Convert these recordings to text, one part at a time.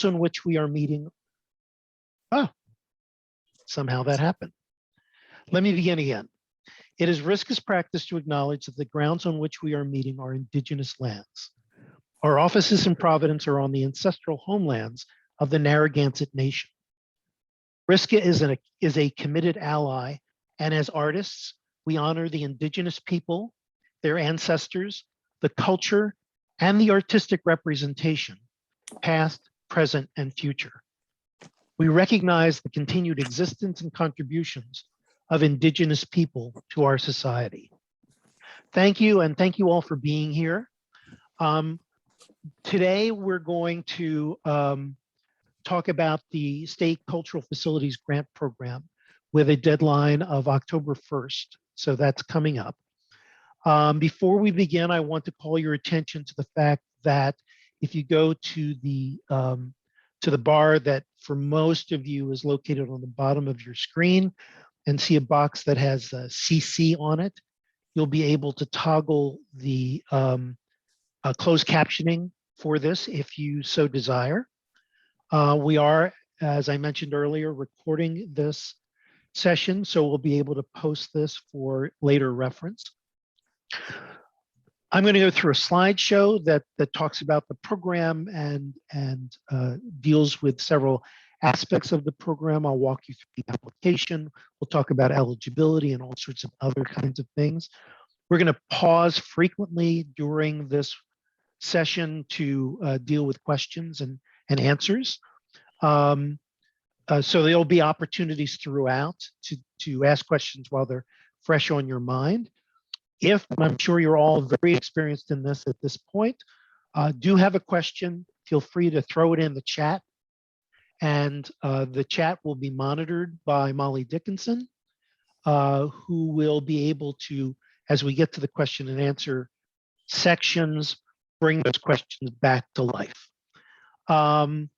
on which we are meeting. Oh, somehow that happened. Let me begin again. It is RISCA's practice to acknowledge that the grounds on which we are meeting are indigenous lands. Our offices in Providence are on the ancestral homelands of the Narragansett Nation. RISCA is a committed ally, and as artists, we honor the indigenous people, their ancestors, the culture, and the artistic representation, past, present, and future. We recognize the continued existence and contributions of indigenous people to our society. Thank you, and thank you all for being here. Today, we're going to talk about the State Cultural Facilities Grant Program with a deadline of October 1st. So that's coming up. Before we begin, I want to call your attention to the fact that if you go to the bar that for most of you is located on the bottom of your screen and see a box that has CC on it, you'll be able to toggle the closed captioning for this if you so desire. We are, as I mentioned earlier, recording this session, so we'll be able to post this for later reference. I'm going to go through a slideshow that talks about the program and deals with several aspects of the program. I'll walk you through the application. We'll talk about eligibility and all sorts of other kinds of things. We're going to pause frequently during this session to deal with questions and answers. So there'll be opportunities throughout to ask questions while they're fresh on your mind. If, and I'm sure you're all very experienced in this at this point, do have a question, feel free to throw it in the chat. And the chat will be monitored by Molly Dickinson, who will be able to, as we get to the question and answer sections, bring those questions back to life. I'm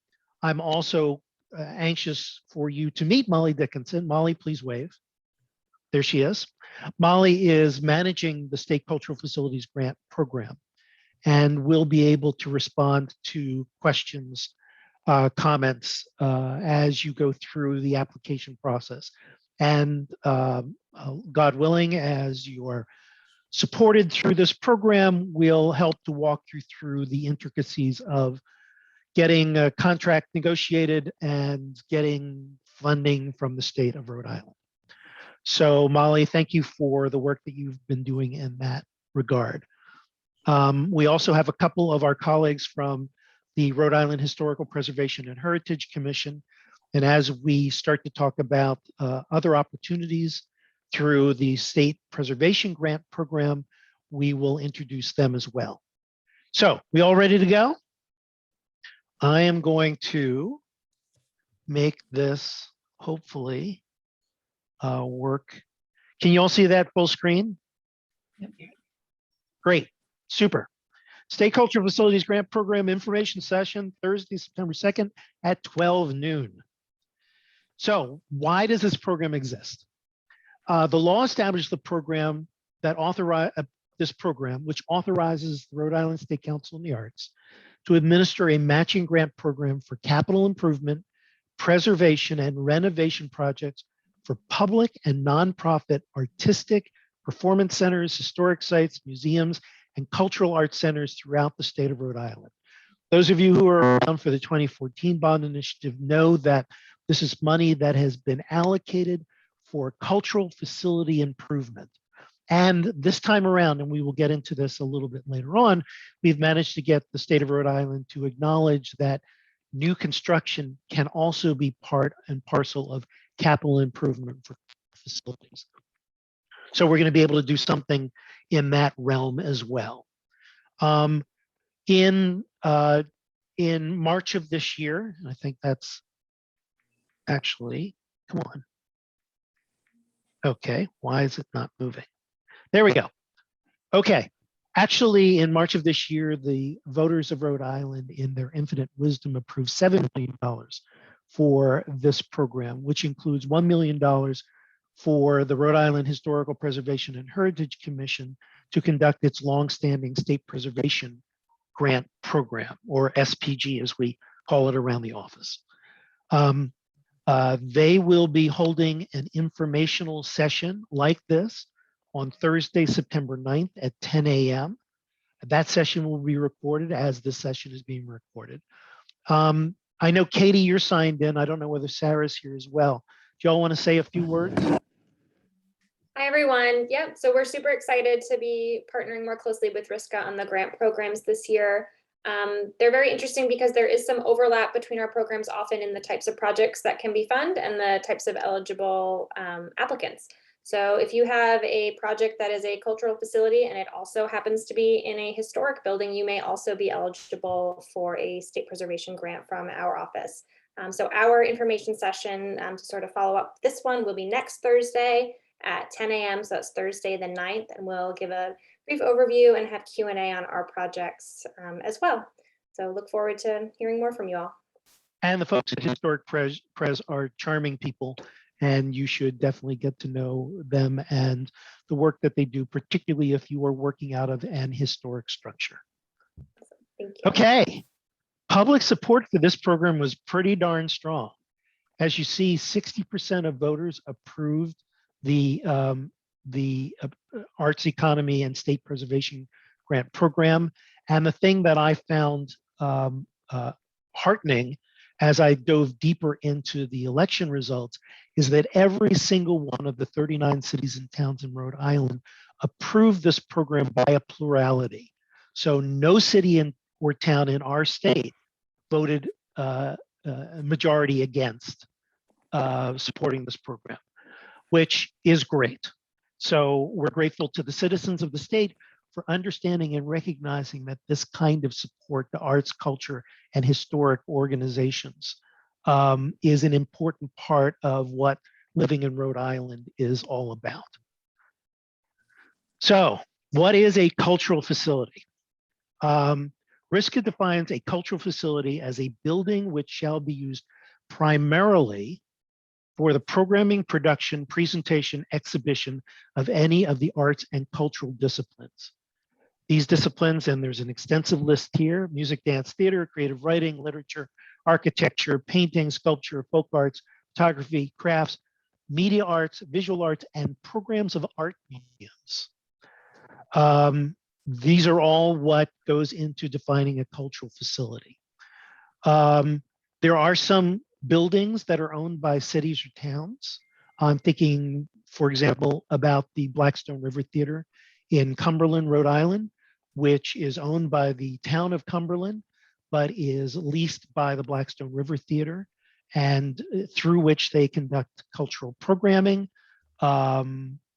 also anxious for you to meet Molly Dickinson. Molly, please wave. There she is. Molly is managing the State Cultural Facilities Grant Program and will be able to respond to questions, comments as you go through the application process. And God willing, as you are supported through this program, we'll help to walk you through the intricacies of getting a contract negotiated and getting funding from the state of Rhode Island. So Molly, thank you for the work that you've been doing in that regard. We also have a couple of our colleagues from the Rhode Island Historical Preservation and Heritage Commission. And as we start to talk about other opportunities through the State Preservation Grant Program, we will introduce them as well. So we all ready to go? I am going to make this hopefully work. Can you all see that full screen? Yep. Great, super. State Cultural Facilities Grant Program information session, Thursday, September 2nd at 12 noon. So why does this program exist? The law established the program that this program, which authorizes the Rhode Island State Council on the Arts to administer a matching grant program for capital improvement, preservation, and renovation projects for public and nonprofit artistic, performance centers, historic sites, museums, and cultural arts centers throughout the state of Rhode Island. Those of you who are around for the 2014 bond initiative know that this is money that has been allocated for cultural facility improvement. And this time around, and we will get into this a little bit later on, we've managed to get the state of Rhode Island to acknowledge that new construction can also be part and parcel of capital improvement for facilities. So we're going to be able to do something in that realm as well. In March of this year, and I think that's actually, come on. Okay, why is it not moving? There we go. Okay, actually in March of this year, the voters of Rhode Island in their infinite wisdom approved $7 million for this program, which includes $1 million for the Rhode Island Historical Preservation and Heritage Commission to conduct its longstanding state preservation grant program, or SPG as we call it around the office. They will be holding an informational session like this on Thursday, September 9th at 10 a.m. That session will be recorded as this session is being recorded. I know, Katie, you're signed in. I don't know whether Sarah's here as well. Do y'all want to say a few words? Hi, everyone. Yep. So we're super excited to be partnering more closely with RISCA on the grant programs this year. They're very interesting because there is some overlap between our programs often in the types of projects that can be funded and the types of eligible applicants. So if you have a project that is a cultural facility and it also happens to be in a historic building, you may also be eligible for a state preservation grant from our office. So our information session to sort of follow up this one will be next Thursday at 10 a.m. So that's Thursday the 9th, and we'll give a brief overview and have Q&A on our projects as well. So look forward to hearing more from you all. And the folks at Historic Pres are charming people, and you should definitely get to know them and the work that they do, particularly if you are working out of an historic structure. Thank you. Okay, public support for this program was pretty darn strong. As you see, 60% of voters approved the Arts Economy and State Preservation Grant Program. And the thing that I found heartening as I dove deeper into the election results is that every single one of the 39 cities and towns in Rhode Island approved this program by a plurality. So no city or town in our state voted a majority against supporting this program, which is great. So we're grateful to the citizens of the state for understanding and recognizing that this kind of support to arts, culture, and historic organizations is an important part of what living in Rhode Island is all about. So what is a cultural facility? RISCA defines a cultural facility as a building which shall be used primarily for the programming, production, presentation, exhibition of any of the arts and cultural disciplines. These disciplines, and there's an extensive list here: music, dance, theater, creative writing, literature, architecture, painting, sculpture, folk arts, photography, crafts, media arts, visual arts, and programs of art museums. These are all what goes into defining a cultural facility. There are some buildings that are owned by cities or towns. I'm thinking, for example, about the Blackstone River Theater in Cumberland, Rhode Island, which is owned by the town of Cumberland, but is leased by the Blackstone River Theater, and through which they conduct cultural programming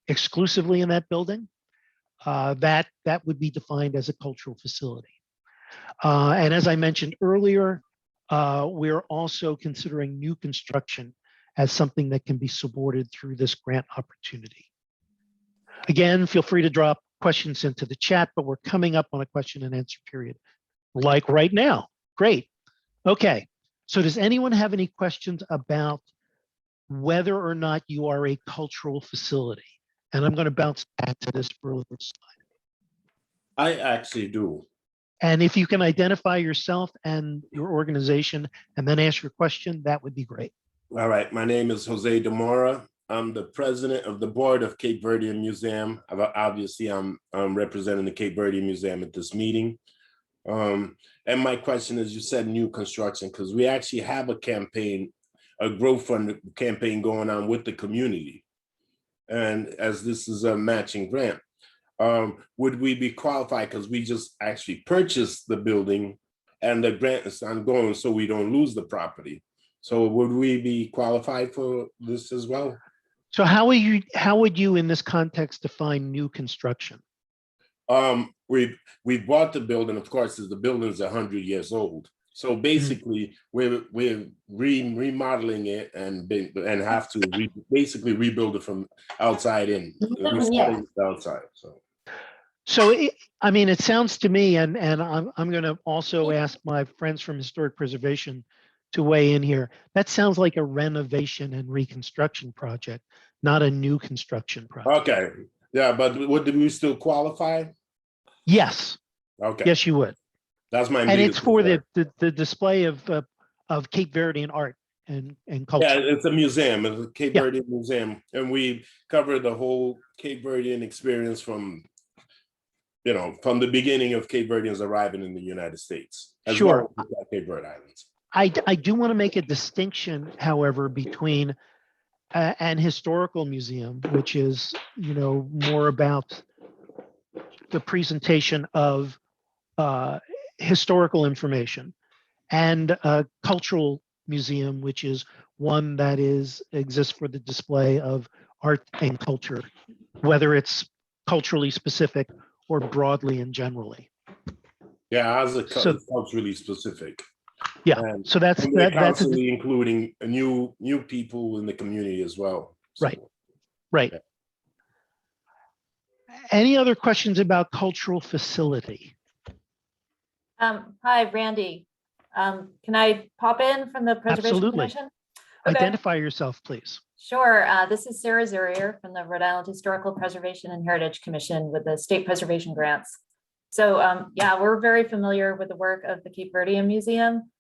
exclusively in that building. That would be defined as a cultural facility. And as I mentioned earlier, we're also considering new construction as something that can be supported through this grant opportunity. Again, feel free to drop questions into the chat, but we're coming up on a question and answer period, like right now. Great. Okay, so does anyone have any questions about whether or not you are a cultural facility? And I'm going to bounce back to this earlier slide. I actually do. And if you can identify yourself and your organization and then ask your question, that would be great. All right, my name is Jose Demora. I'm the president of the board of Cape Verdean Museum. Obviously, I'm representing the Cape Verdean Museum at this meeting. And my question is, you said new construction, because we actually have a campaign, a growth fund campaign going on with the community. And as this is a matching grant, would we be qualified, because we just actually purchased the building and the grant is ongoing, so we don't lose the property. So would we be qualified for this as well? So how would you in this context define new construction? We bought the building, of course, as the building's 100 years old. So basically, we're remodeling it and have to basically rebuild it from outside in. Yeah. Outside. So I mean, it sounds to me, and I'm going to also ask my friends from Historic Preservation to weigh in here. That sounds like a renovation and reconstruction project, not a new construction project. Okay. Yeah, but would we still qualify? Yes. Okay. Yes, you would. That's my. And it's for the display of of Cape Verdean art and Yeah, culture. it's a museum, it's a Cape Yeah. Verdean museum, and we cover the whole Cape Verdean experience from, you know, from the beginning of Cape Verdeans arriving in the United States, as Sure. well as the Cape Verde Islands. I do want to make a distinction, however, between an historical museum, which is, you know, more about the presentation of historical information, and a cultural museum, which is one that exists for the display of art and culture, whether it's culturally specific or broadly and generally. Yeah, as a So- culturally specific. Yeah, And, so that's and we're that's a, constantly including new people in the community as well. So, Right. right. Yeah. Any other questions about cultural facility? Hi, Randy. Can I pop in from the Preservation Absolutely. Commission? Okay. Identify yourself, please. Sure. This is Sarah Zurier from the Rhode Island Historical Preservation and Heritage Commission with the state preservation grants. So yeah, we're very familiar with the work of the Cape Verdean Museum.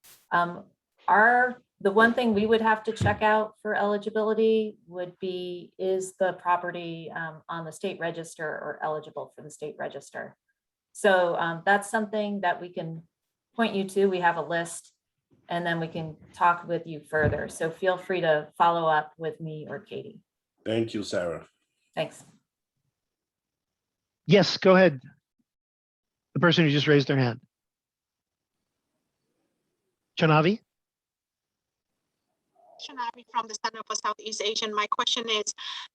The one thing we would have to check out for eligibility would be, is the property on the state register or eligible for the state register? So that's something that we can point you to. We have a list, and then we can talk with you further. So feel free to follow up with me or Katie. Thank you, Sarah. Thanks. Yes, go ahead. The person who just raised their hand. Chanavi? Shanavi from the Center for Southeast Asian. My question is,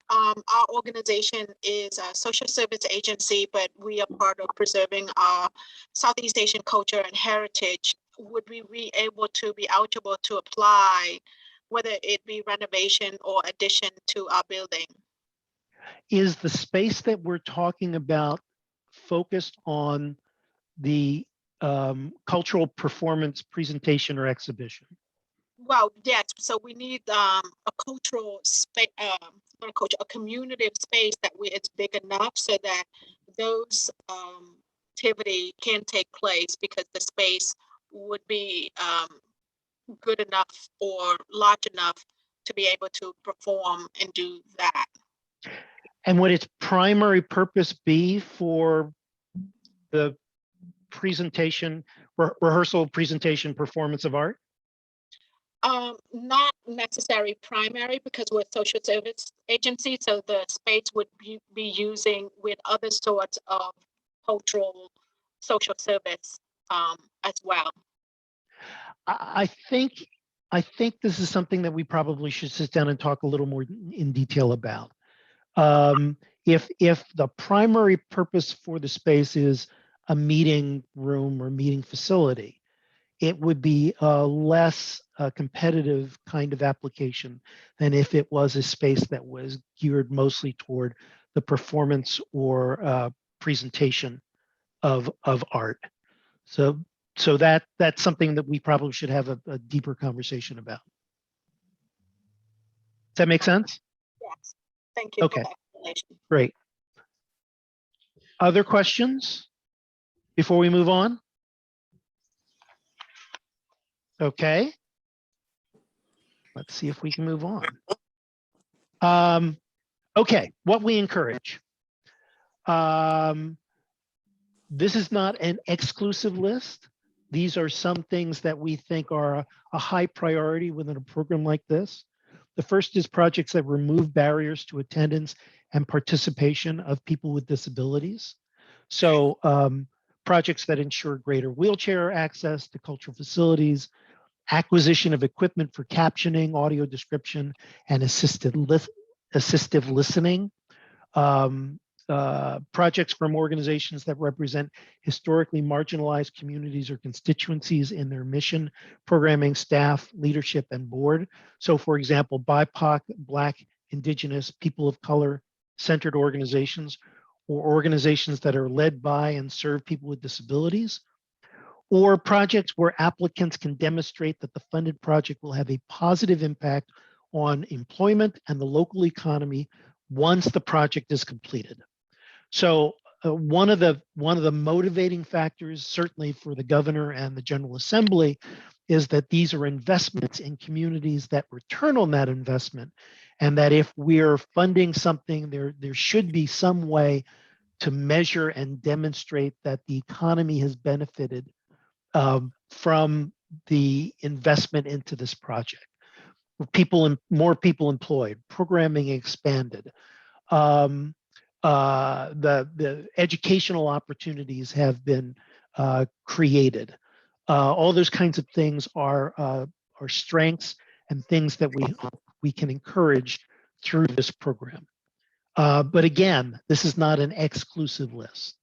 our organization is a social service agency, but we are part of preserving our Southeast Asian culture and heritage. Would we be able to be eligible to apply, whether it be renovation or addition to our building? Is the space that we're talking about focused on the cultural performance, presentation, or exhibition? Well, yes. So we need a cultural space, not a culture, a community space that it's big enough so that those activity can take place, because the space would be good enough or large enough to be able to perform and do that. And would its primary purpose be for the presentation, rehearsal, presentation, performance of art? Not necessary primary, because we're a social service agency, so the space would be using with other sorts of cultural social service as well. I think this is something that we probably should sit down and talk a little more in detail about. If the primary purpose for the space is a meeting room or meeting facility, it would be a less competitive kind of application than if it was a space that was geared mostly toward the performance or presentation of art. So that's something that we probably should have a deeper conversation about. Does that make sense? Yes, thank you. Okay. For that explanation. Great. Other questions before we move on? Okay. Let's see if we can move on. Okay, what we encourage. This is not an exclusive list. These are some things that we think are a high priority within a program like this. The first is projects that remove barriers to attendance and participation of people with disabilities. So projects that ensure greater wheelchair access to cultural facilities, acquisition of equipment for captioning, audio description, and assistive listening. Projects from organizations that represent historically marginalized communities or constituencies in their mission, programming, staff, leadership, and board. So for example, BIPOC, Black, Indigenous, people of color centered organizations, or organizations that are led by and serve people with disabilities, or projects where applicants can demonstrate that the funded project will have a positive impact on employment and the local economy once the project is completed. So one of the motivating factors, certainly for the governor and the General Assembly, is that these are investments in communities that return on that investment, and that if we're funding something, there should be some way to measure and demonstrate that the economy has benefited from the investment into this project. More people employed, programming expanded, the educational opportunities have been created. All those kinds of things are strengths and things that we can encourage through this program. But again, this is not an exclusive list.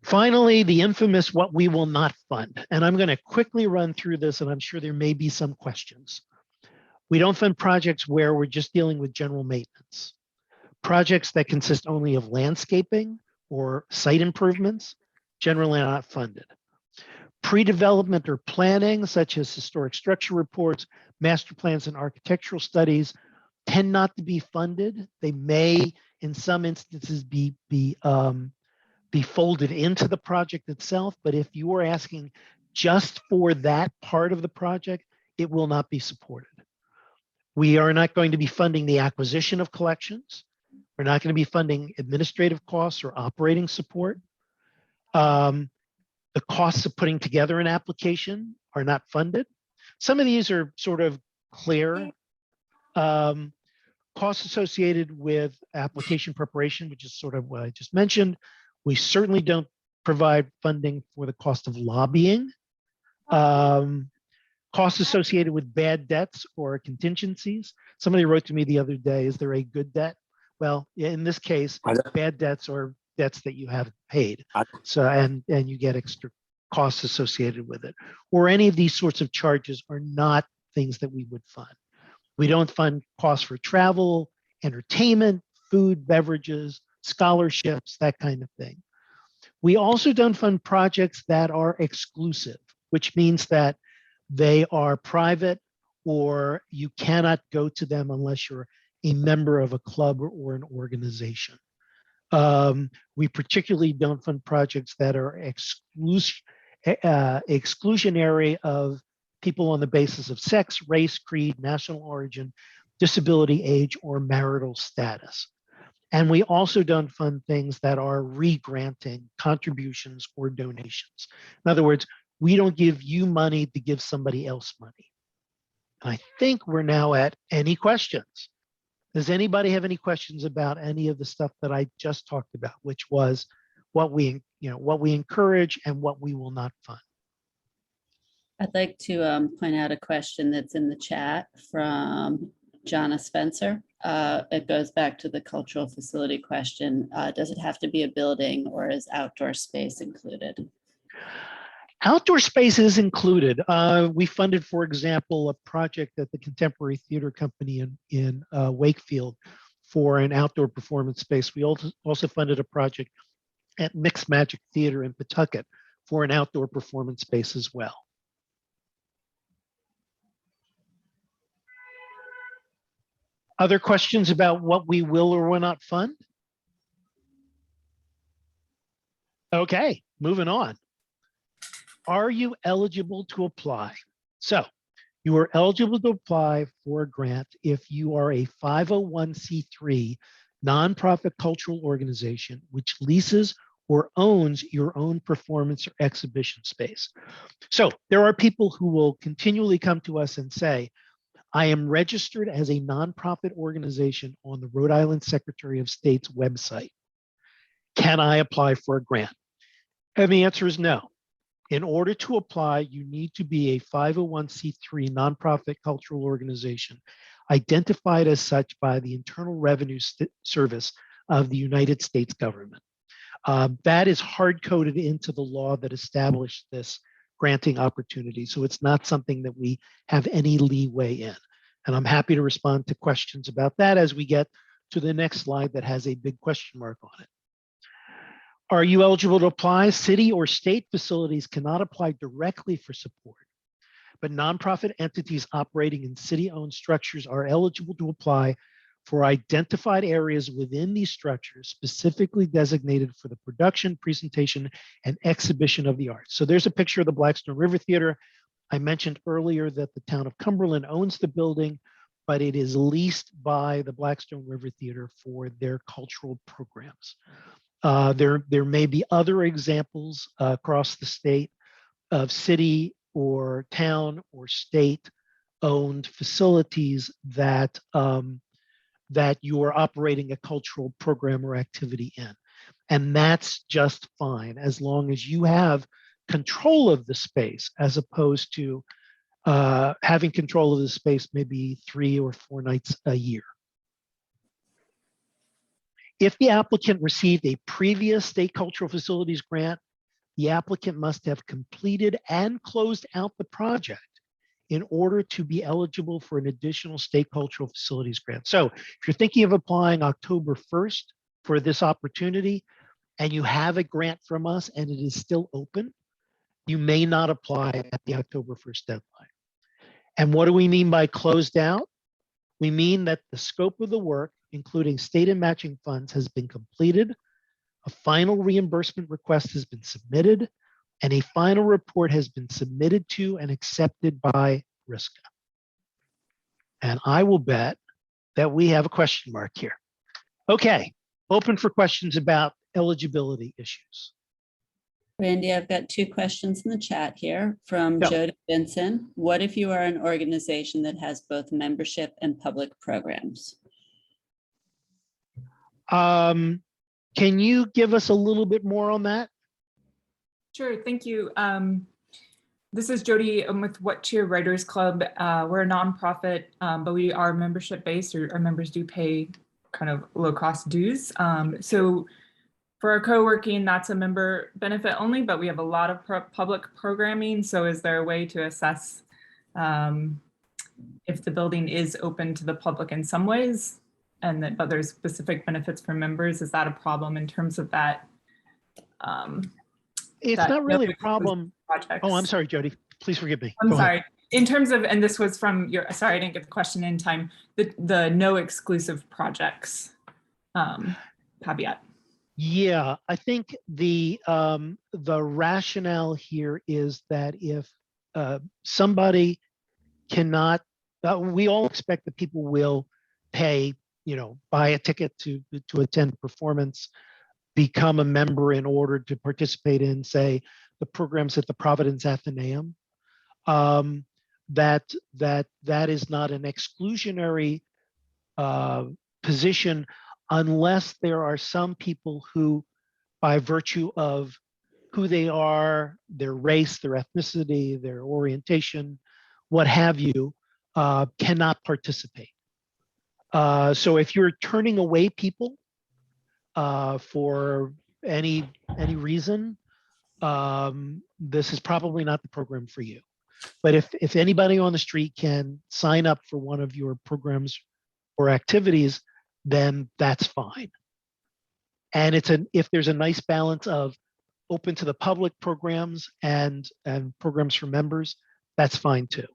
Finally, the infamous what we will not fund. And I'm going to quickly run through this, and I'm sure there may be some questions. We don't fund projects where we're just dealing with general maintenance. Projects that consist only of landscaping or site improvements, generally not funded. Pre-development or planning, such as historic structure reports, master plans, and architectural studies, tend not to be funded. They may, in some instances, be folded into the project itself, but if you are asking just for that part of the project, it will not be supported. We are not going to be funding the acquisition of collections. We're not going to be funding administrative costs or operating support. The costs of putting together an application are not funded. Some of these are sort of clear. Costs associated with application preparation, which is sort of what I just mentioned. We certainly don't provide funding for the cost of lobbying. Costs associated with bad debts or contingencies. Somebody wrote to me the other day, is there a good debt? Well, in this case, bad debts are debts that you haven't paid. So, and you get extra costs associated with it. Or any of these sorts of charges are not things that we would fund. We don't fund costs for travel, entertainment, food, beverages, scholarships, that kind of thing. We also don't fund projects that are exclusive, which means that they are private or you cannot go to them unless you're a member of a club or an organization. We particularly don't fund projects that are exclusionary of people on the basis of sex, race, creed, national origin, disability, age, or marital status. And we also don't fund things that are re-granting contributions or donations. In other words, we don't give you money to give somebody else money. And I think we're now at any questions. Does anybody have any questions about any of the stuff that I just talked about, which was what we encourage and what we will not fund? I'd like to point out a question that's in the chat from Jonna Spencer. It goes back to the cultural facility question. Does it have to be a building or is outdoor space included? Outdoor space is included. We funded, for example, a project at the Contemporary Theater Company in Wakefield for an outdoor performance space. We also funded a project at Mixed Magic Theater in Pawtucket for an outdoor performance space as well. Other questions about what we will or will not fund? Okay, moving on. Are you eligible to apply? So you are eligible to apply for a grant if you are a 501c3 nonprofit cultural organization which leases or owns your own performance or exhibition space. So there are people who will continually come to us and say, I am registered as a nonprofit organization on the Rhode Island Secretary of State's website. Can I apply for a grant? And the answer is no. In order to apply, you need to be a 501c3 nonprofit cultural organization identified as such by the Internal Revenue Service of the United States government. That is hard-coded into the law that established this granting opportunity. So it's not something that we have any leeway in. And I'm happy to respond to questions about that as we get to the next slide that has a big question mark on it. Are you eligible to apply? City or state facilities cannot apply directly for support, but nonprofit entities operating in city-owned structures are eligible to apply for identified areas within these structures specifically designated for the production, presentation, and exhibition of the arts. So there's a picture of the Blackstone River Theater. I mentioned earlier that the town of Cumberland owns the building, but it is leased by the Blackstone River Theater for their cultural programs. There may be other examples across the state of city or town or state owned facilities that that you are operating a cultural program or activity in. And that's just fine as long as you have control of the space, as opposed to having control of the space maybe 3 or 4 nights a year. If the applicant received a previous state cultural facilities grant, the applicant must have completed and closed out the project in order to be eligible for an additional state cultural facilities grant. So if you're thinking of applying October 1st for this opportunity and you have a grant from us and it is still open, you may not apply at the October 1st deadline. And what do we mean by closed out? We mean that the scope of the work, including state and matching funds, has been completed, a final reimbursement request has been submitted, and a final report has been submitted to and accepted by RISCA. And I will bet that we have a question mark here. Okay, open for questions about eligibility issues. Randy, I've got 2 questions in the chat here from Yeah. Joe Vincent. What if you are an organization that has both membership and public programs? Can you give us a little bit more on that? Sure, thank you. This is Jody. I'm with What Cheer Writers Club. We're a nonprofit, but we are membership based, or our members do pay kind of low cost dues. So for our co-working, that's a member benefit only, but we have a lot of public programming. So is there a way to assess if the building is open to the public in some ways, and that, but there's specific benefits for members? Is that a problem in terms of that? It's that not really a no problem. projects? Oh, I'm sorry, Jody. Please forgive me. I'm Go ahead. sorry. In terms of, and this was from your, sorry, I didn't get the question in time, the no exclusive projects caveat. Yeah, I think the rationale here is that if somebody cannot, we all expect that people will pay, buy a ticket to attend performance, become a member in order to participate in, say, the programs at the Providence Athenaeum. That is not an exclusionary position unless there are some people who, by virtue of who they are, their race, their ethnicity, their orientation, what have you, cannot participate. So if you're turning away people for any reason, this is probably not the program for you. But if anybody on the street can sign up for one of your programs or activities, then that's fine. And if there's a nice balance of open to the public programs and programs for members, that's fine too.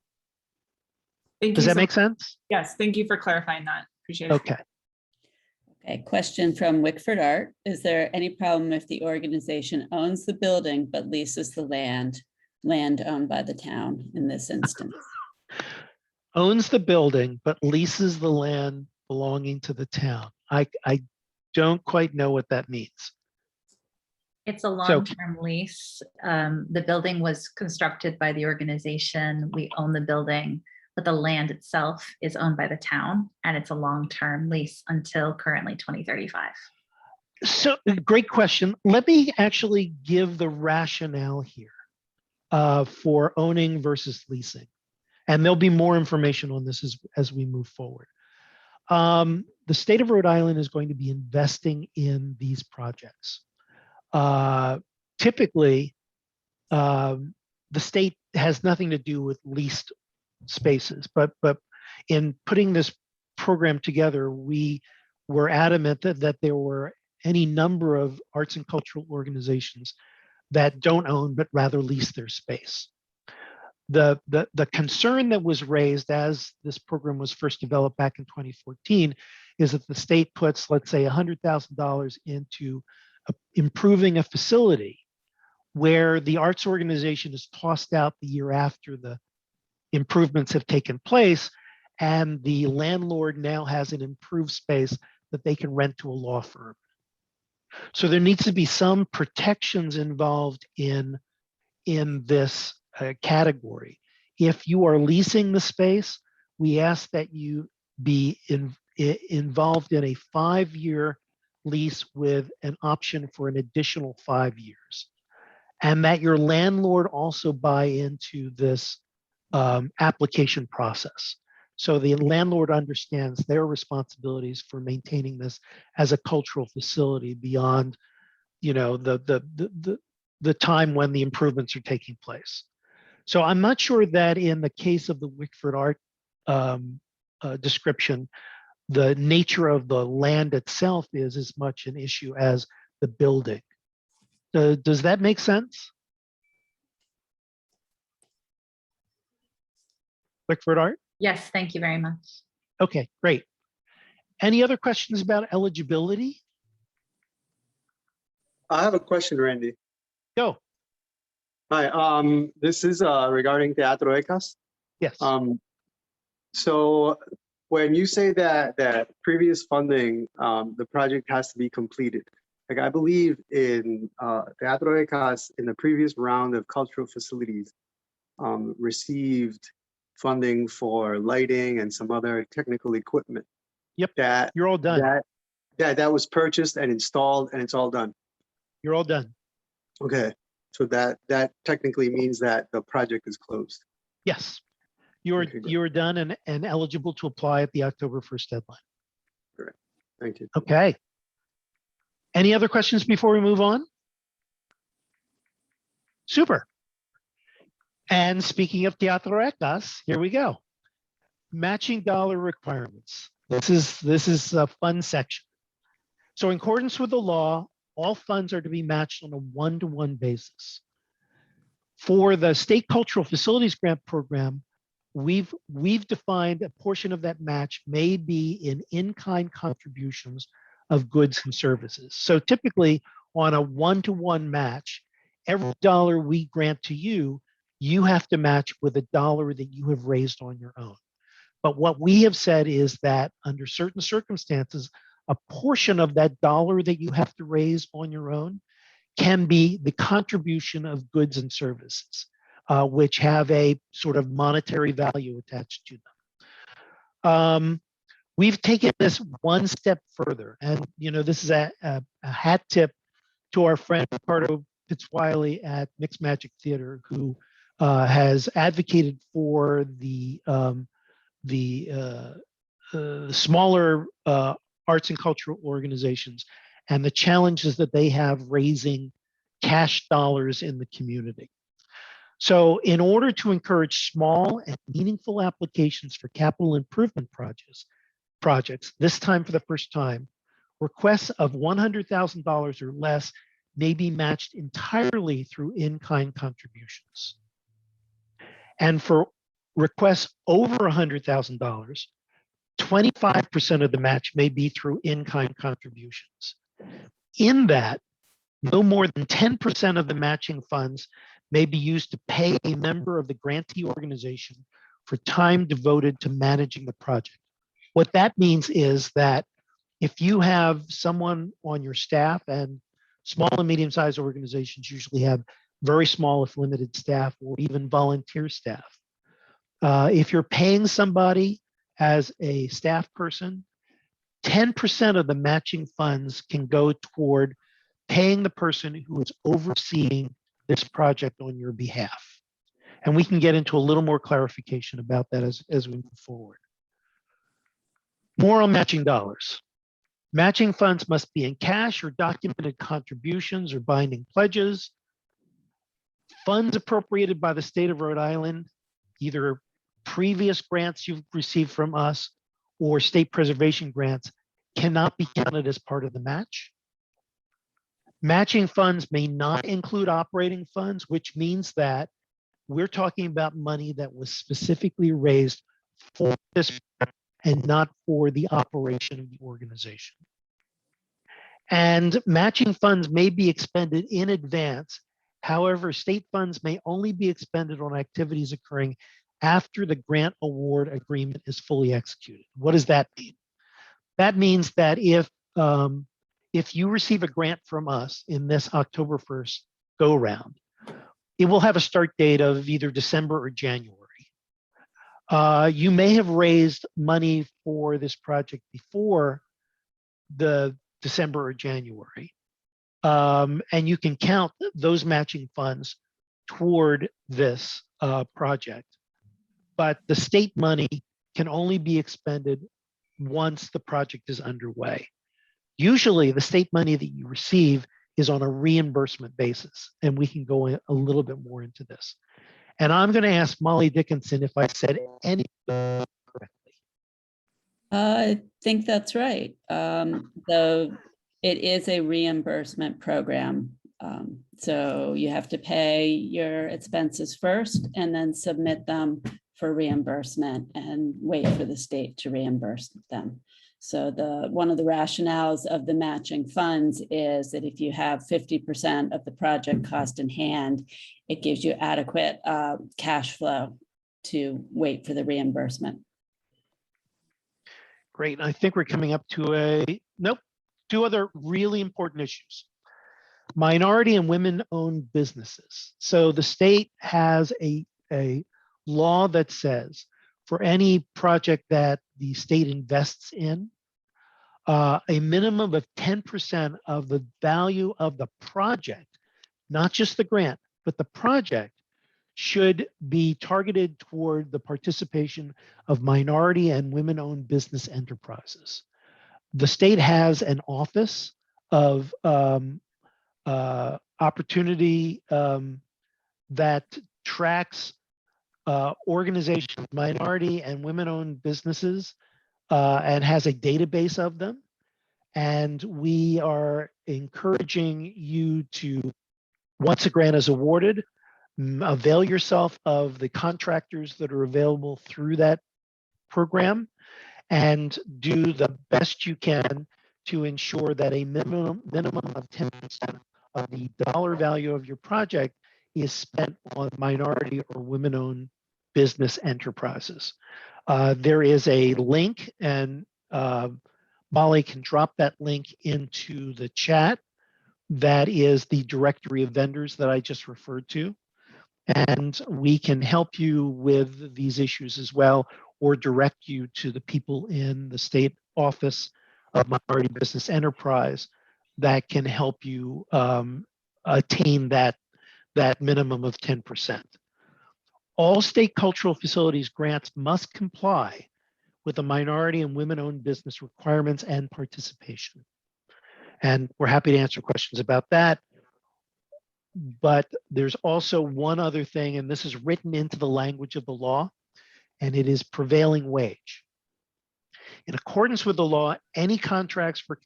Thank Does you that so make much. sense? Yes, thank you for clarifying that. Appreciate it. Okay. Okay, question from Wickford Art. Is there any problem if the organization owns the building but leases the land owned by the town in this instance? Owns the building but leases the land belonging to the town. I don't quite know what that means. It's a long-term lease. The building was constructed by the organization. We own the building, but the land itself is owned by the town, and it's a long-term lease until currently 2035. So great question. Let me actually give the rationale here for owning versus leasing. And there'll be more information on this as we move forward. The state of Rhode Island is going to be investing in these projects. Typically, the state has nothing to do with leased spaces, but in putting this program together, we were adamant that there were any number of arts and cultural organizations that don't own but rather lease their space. The concern that was raised as this program was first developed back in 2014 is that the state puts, let's say, $100,000 into improving a facility where the arts organization is tossed out the year after the improvements have taken place, and the landlord now has an improved space that they can rent to a law firm. So there needs to be some protections involved in this category. If you are leasing the space, we ask that you be involved in a 5-year lease with an option for an additional 5 years, and that your landlord also buy into this application process. So the landlord understands their responsibilities for maintaining this as a cultural facility beyond, you know, the time when the improvements are taking place. So I'm not sure that in the case of the Wickford Art description, the nature of the land itself is as much an issue as the building. Does that make sense? Wickford Art? Yes, thank you very much. Okay, great. Any other questions about eligibility? I have a question, Randy. Go. Hi, this is regarding Teatro ECAS. Yes. So when you say that previous funding, the project has to be completed, like I believe in Teatro ECAS in the previous round of cultural facilities received funding for lighting and some other technical equipment. Yep, that you're all done. That was purchased and installed and it's all done. You're all done. Okay, so that technically means that the project is closed. Yes, you're done and eligible to apply at the October 1st deadline. Correct. Thank you. Okay. Any other questions before we move on? Super. And speaking of Teatro ECAS, here we go. Matching dollar requirements. This is a fun section. So in accordance with the law, all funds are to be matched on a 1-to-1 basis. For the State Cultural Facilities Grant Program, we've defined a portion of that match may be in-kind contributions of goods and services. So typically on a 1-to-1 match, every dollar we grant to you, you have to match with a dollar that you have raised on your own. But what we have said is that under certain circumstances, a portion of that dollar that you have to raise on your own can be the contribution of goods and services, which have a sort of monetary value attached to them. We've taken this one step further, and you know, this is a hat tip to our friend Ricardo Fitzwiley at Mixed Magic Theater, who has advocated for the smaller arts and cultural organizations and the challenges that they have raising cash dollars in the community. So in order to encourage small and meaningful applications for capital improvement projects, this time for the first time, requests of $100,000 or less may be matched entirely through in-kind contributions. And for requests over $100,000, 25% of the match may be through in-kind contributions. In that, no more than 10% of the matching funds may be used to pay a member of the grantee organization for time devoted to managing the project. What that means is that if you have someone on your staff, and small and medium-sized organizations usually have very small if limited staff or even volunteer staff. If you're paying somebody as a staff person, 10% of the matching funds can go toward paying the person who is overseeing this project on your behalf. And we can get into a little more clarification about that as we move forward. More on matching dollars. Matching funds must be in cash or documented contributions or binding pledges. Funds appropriated by the state of Rhode Island, either previous grants you've received from us or state preservation grants, cannot be counted as part of the match. Matching funds may not include operating funds, which means that we're talking about money that was specifically raised for this and not for the operation of the organization. And matching funds may be expended in advance. However, state funds may only be expended on activities occurring after the grant award agreement is fully executed. What does that mean? That means that if you receive a grant from us in this October 1st go round, it will have a start date of either December or January. You may have raised money for this project before the December or January, and you can count those matching funds toward this project. But the state money can only be expended once the project is underway. Usually the state money that you receive is on a reimbursement basis, and we can go a little bit more into this. And I'm going to ask Molly Dickinson if I said anything correctly. I think that's right. Though it is a reimbursement program. So you have to pay your expenses first and then submit them for reimbursement and wait for the state to reimburse them. So one of the rationales of the matching funds is that if you have 50% of the project cost in hand, it gives you adequate cash flow to wait for the reimbursement. Great. I think we're coming up to two other really important issues. Minority and women-owned businesses. So the state has a law that says for any project that the state invests in, a minimum of 10% of the value of the project, not just the grant, but the project, should be targeted toward the participation of minority and women-owned business enterprises. The state has an office of opportunity that tracks organizations, minority and women-owned businesses, and has a database of them. And we are encouraging you to, once a grant is awarded, avail yourself of the contractors that are available through that program and do the best you can to ensure that a minimum of 10% of the dollar value of your project is spent on minority or women-owned business enterprises. There is a link, and Molly can drop that link into the chat. That is the directory of vendors that I just referred to. And we can help you with these issues as well, or direct you to the people in the state office of minority business enterprise that can help you attain that minimum of 10%. All state cultural facilities grants must comply with the minority and women-owned business requirements and participation. And we're happy to answer questions about that. But there's also one other thing, and this is written into the language of the law, and it is prevailing wage. In accordance with the law, any contracts for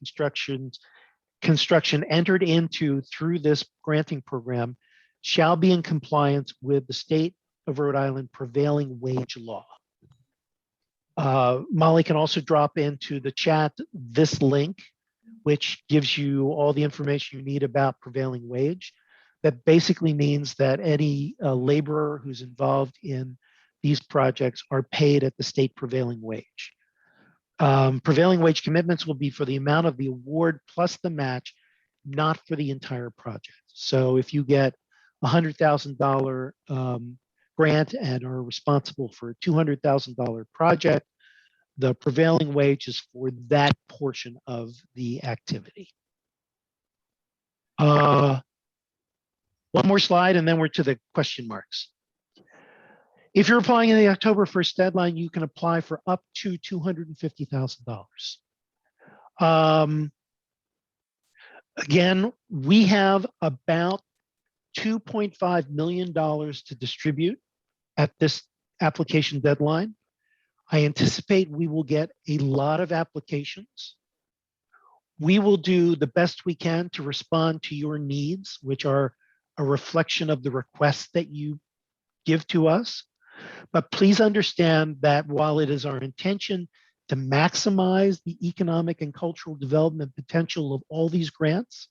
construction entered into through this granting program shall be in compliance with the state of Rhode Island prevailing wage law. Molly can also drop into the chat this link, which gives you all the information you need about prevailing wage. That basically means that any laborer who's involved in these projects are paid at the state prevailing wage. Prevailing wage commitments will be for the amount of the award plus the match, not for the entire project. So if you get a $100,000 grant and are responsible for a $200,000 project, the prevailing wage is for that portion of the activity. One more slide, and then we're to the question marks. If you're applying in the October 1st deadline, you can apply for up to $250,000. Again, we have about $2.5 million to distribute at this application deadline. I anticipate we will get a lot of applications. We will do the best we can to respond to your needs, which are a reflection of the requests that you give to us. But please understand that while it is our intention to maximize the economic and cultural development potential of all these grants.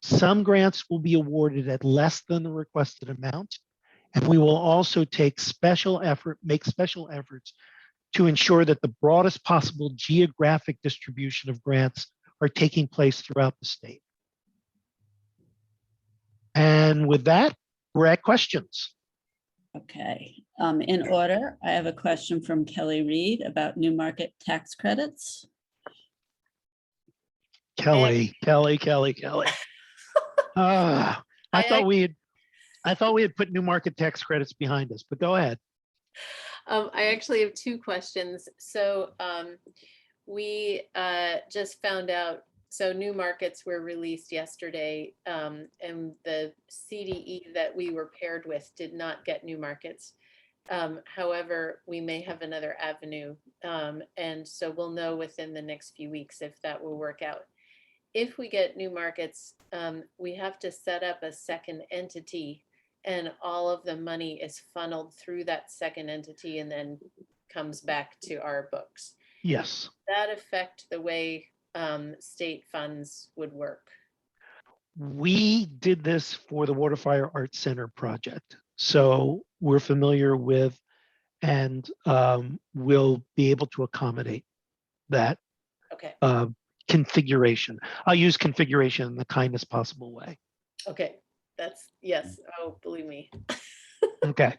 Some grants will be awarded at less than the requested amount. And we will also make special efforts to ensure that the broadest possible geographic distribution of grants are taking place throughout the state. And with that, we're at questions. Okay, in order, I have a question from Kelly Reed about new market tax credits. Kelly. I thought we had put new market tax credits behind us, but go ahead. I actually have two questions. So we just found out, so new markets were released yesterday, and the CDE that we were paired with did not get new markets. However, we may have another avenue, and so we'll know within the next few weeks if that will work out. If we get new markets, we have to set up a second entity, and all of the money is funneled through that second entity and then comes back to our books. Yes. Does that affect the way state funds would work? We did this for the Waterfire Arts Center project. So we're familiar with and will be able to accommodate that Okay. Configuration. I'll use configuration in the kindest possible way. Okay. That's yes. Oh, believe me. Okay.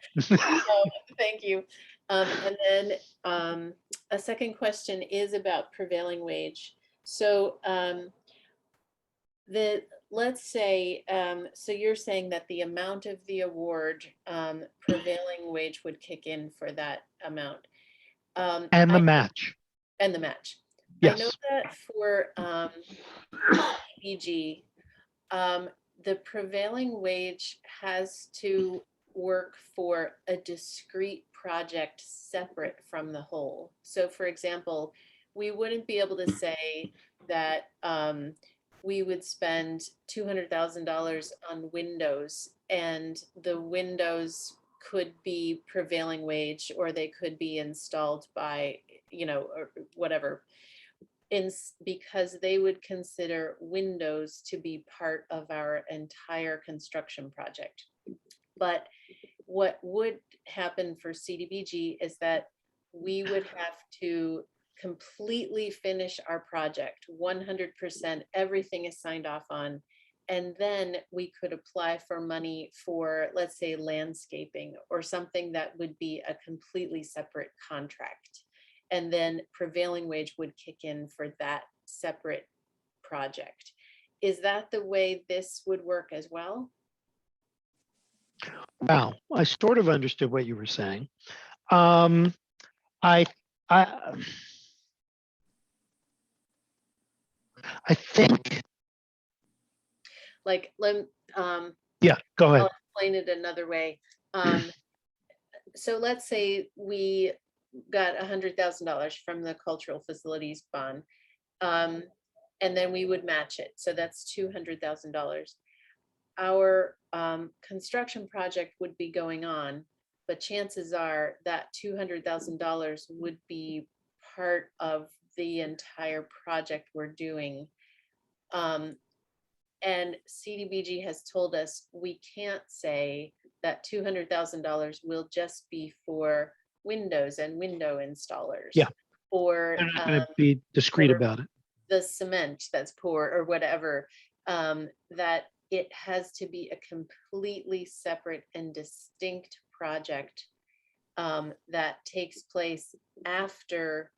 Thank you. And then a second question is about prevailing wage. So let's say, so you're saying that the amount of the award, prevailing wage would kick in for that amount. And the match. And the match. Yes. I know that for EG, the prevailing wage has to work for a discrete project separate from the whole. So for example, we wouldn't be able to say that we would spend $200,000 on windows, and the windows could be prevailing wage, or they could be installed by, or whatever, because they would consider windows to be part of our entire construction project. But what would happen for CDBG is that we would have to completely finish our project, 100%, everything is signed off on, and then we could apply for money for, let's say, landscaping or something that would be a completely separate contract. And then prevailing wage would kick in for that separate project. Is that the way this would work as well? Wow, I sort of understood what you were saying. I think. Like, Yeah, go ahead. I'll explain it another way. So let's say we got $100,000 from the cultural facilities bond, and then we would match it. So that's $200,000. Our construction project would be going on, but chances are that $200,000 would be part of the entire project we're doing. And CDBG has told us we can't say that $200,000 will just be for windows and window installers. Yeah. Or They're not going to be discreet about it. The cement that's poured or whatever, that it has to be a completely separate and distinct project that takes place after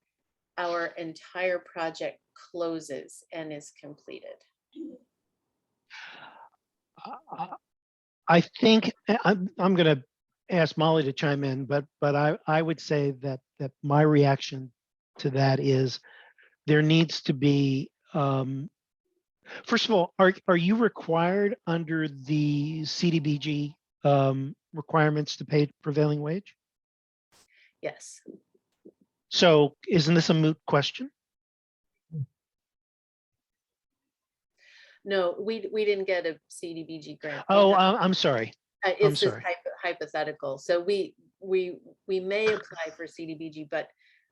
our entire project closes and is completed. I think I'm going to ask Molly to chime in, but I would say that my reaction to that is there needs to be. First of all, are you required under the CDBG requirements to pay prevailing wage? Yes. So isn't this a moot question? No, we didn't get a CDBG grant. Oh, I'm sorry. It's just sorry. hypothetical. So we may apply for CDBG, but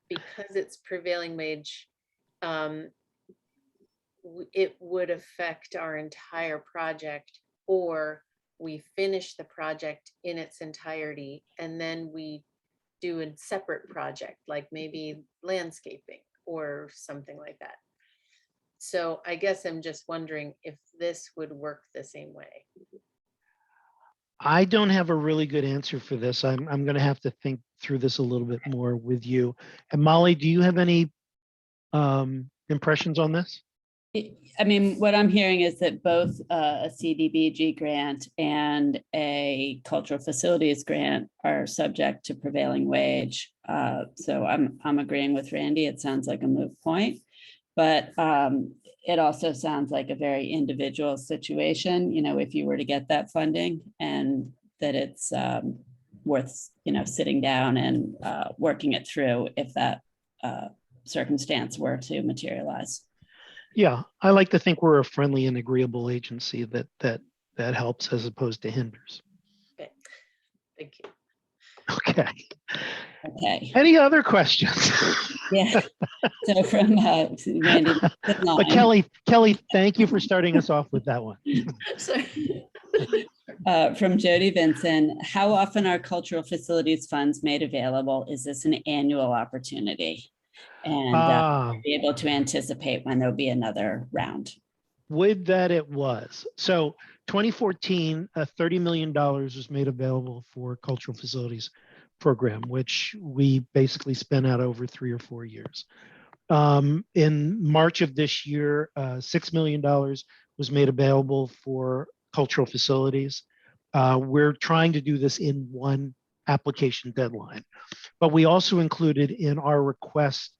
because it's prevailing wage, it would affect our entire project, or we finish the project in its entirety and then we do a separate project, like maybe landscaping or something like that. So I guess I'm just wondering if this would work the same way. I don't have a really good answer for this. I'm going to have to think through this a little bit more with you. And Molly, do you have any impressions on this? I mean, what I'm hearing is that both a CDBG grant and a cultural facilities grant are subject to prevailing wage. So I'm agreeing with Randy. It sounds like a moot point, but it also sounds like a very individual situation. You know, if you were to get that funding, and that it's worth, you know, sitting down and working it through if that circumstance were to materialize. Yeah, I like to think we're a friendly and agreeable agency that helps as opposed to hinders. Okay, thank you. Okay. Okay. Any other questions? Yeah. So from Randy, But Kelly, thank you for starting us off with that one. Sorry. From Jody Vinson, how often are cultural facilities funds made available? Is this an annual opportunity? And be able to anticipate when there'll be another round. Would that it was. So 2014, $30 million was made available for cultural facilities program, which we basically spent out over 3 or 4 years. In March of this year, $6 million was made available for cultural facilities. We're trying to do this in one application deadline, but we also included in our request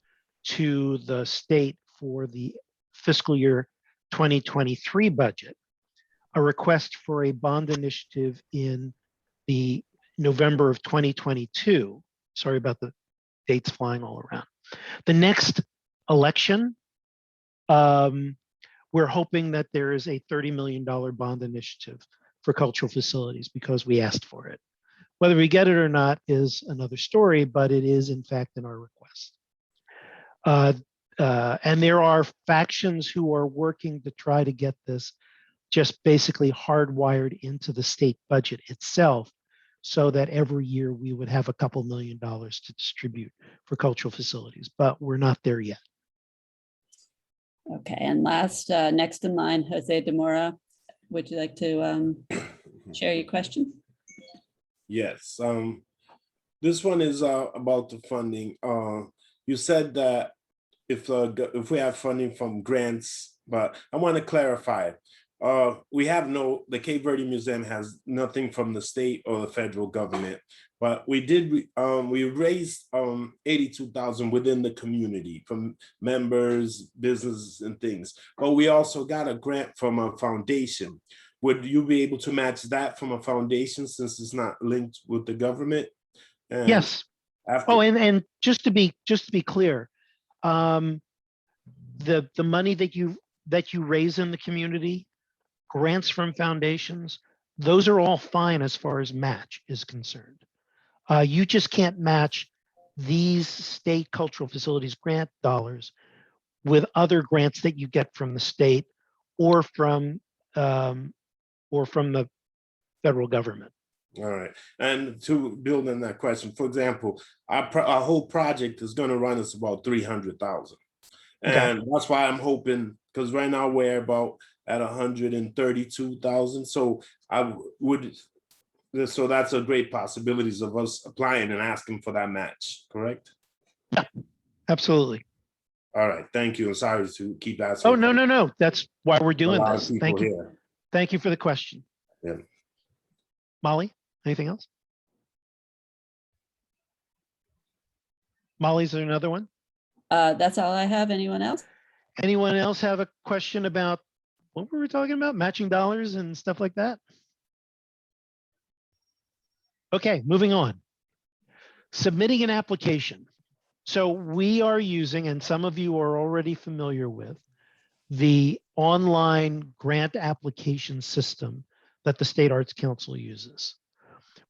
to the state for the fiscal year 2023 budget, a request for a bond initiative in the November of 2022. Sorry about the dates flying all around. The next election, we're hoping that there is a $30 million bond initiative for cultural facilities because we asked for it. Whether we get it or not is another story, but it is in fact in our request. And there are factions who are working to try to get this just basically hardwired into the state budget itself so that every year we would have a couple $1 million to distribute for cultural facilities, but we're not there yet. Okay, and last, next in line, Jose de Mora, would you like to share your question? Yes, this one is about the funding. You said that if we have funding from grants, but I want to clarify. The Cape Verde Museum has nothing from the state or the federal government, but we raised 82,000 within the community from members, businesses, and things. But we also got a grant from a foundation. Would you be able to match that from a foundation since it's not linked with the government? And yes. And just to be clear, the money that you raise in the community, grants from foundations, those are all fine as far as match is concerned. You just can't match these state cultural facilities grant dollars with other grants that you get from the state or from the federal government. All right, and to build on that question, for example, our whole project is going to run us about 300,000, and that's why I'm hoping, because right now we're about at 132,000. So so that's a great possibilities of us applying and asking for that match, correct? Yeah, absolutely. All right, thank you. I'm sorry to keep asking. Oh, no. That's why we're doing this. Thank you. Here. Thank you for the question. Yeah. Molly, anything else? Molly, is there another one? That's all I have. Anyone else? Anyone else have a question about what were we talking about? Matching dollars and stuff like that? Okay, moving on. Submitting an application. So we are using, and some of you are already familiar with, the online grant application system that the State Arts Council uses.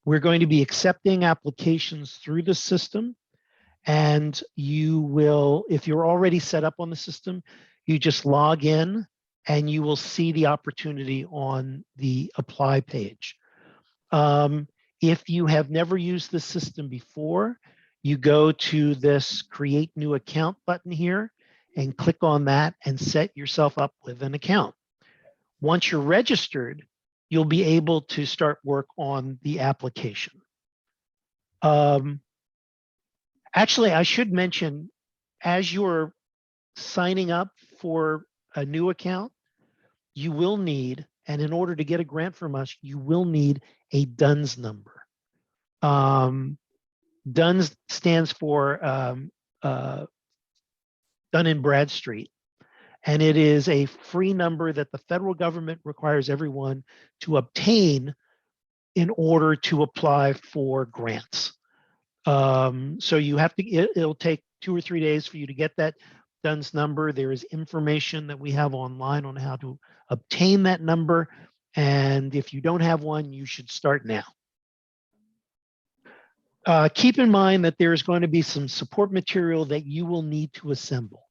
We're going to be accepting applications through the system, And you will, if you're already set up on the system, you just log in and you will see the opportunity on the apply page. If you have never used the system before, you go to this create new account button here and click on that and set yourself up with an account. Once you're registered, you'll be able to start work on the application. Actually, I should mention, as you're signing up for a new account, you will need, and in order to get a grant from us, you will need a DUNS number. DUNS stands for Dun and Bradstreet, and it is a free number that the federal government requires everyone to obtain in order to apply for grants. So you have to, it'll take 2 or 3 days for you to get that DUNS number. There is information that we have online on how to obtain that number. And if you don't have one, you should start now. Keep in mind that there is going to be some support material that you will need to assemble.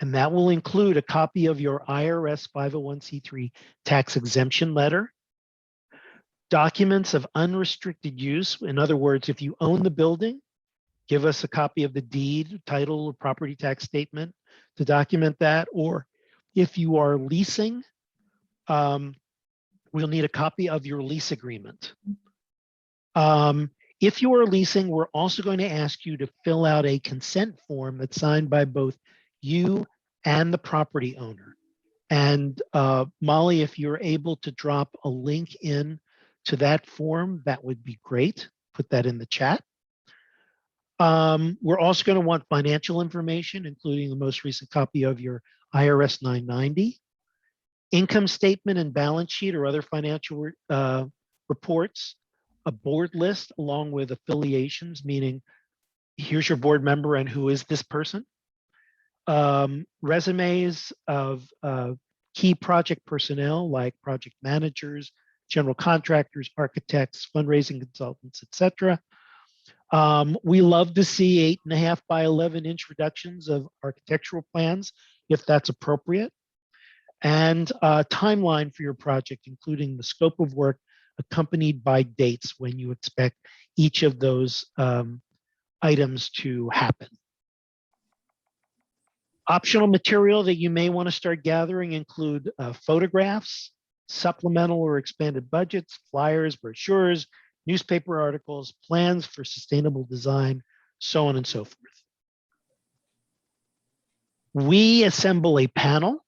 And that will include a copy of your IRS 501c3 tax exemption letter, documents of unrestricted use. In other words, if you own the building, give us a copy of the deed, title, or property tax statement to document that. Or if you are leasing, we'll need a copy of your lease agreement. If you are leasing, we're also going to ask you to fill out a consent form that's signed by both you and the property owner. And Molly, if you're able to drop a link in to that form, that would be great. Put that in the chat. We're also going to want financial information, including the most recent copy of your IRS 990, income statement and balance sheet or other financial reports, a board list along with affiliations, meaning here's your board member and who is this person, resumes of key project personnel like project managers, general contractors, architects, fundraising consultants, etc. We love to see 8.5 by 11 inch reductions of architectural plans, if that's appropriate, and a timeline for your project, including the scope of work accompanied by dates when you expect each of those items to happen. Optional material that you may want to start gathering include photographs, supplemental or expanded budgets, flyers, brochures, newspaper articles, plans for sustainable design, so on and so forth. We assemble a panel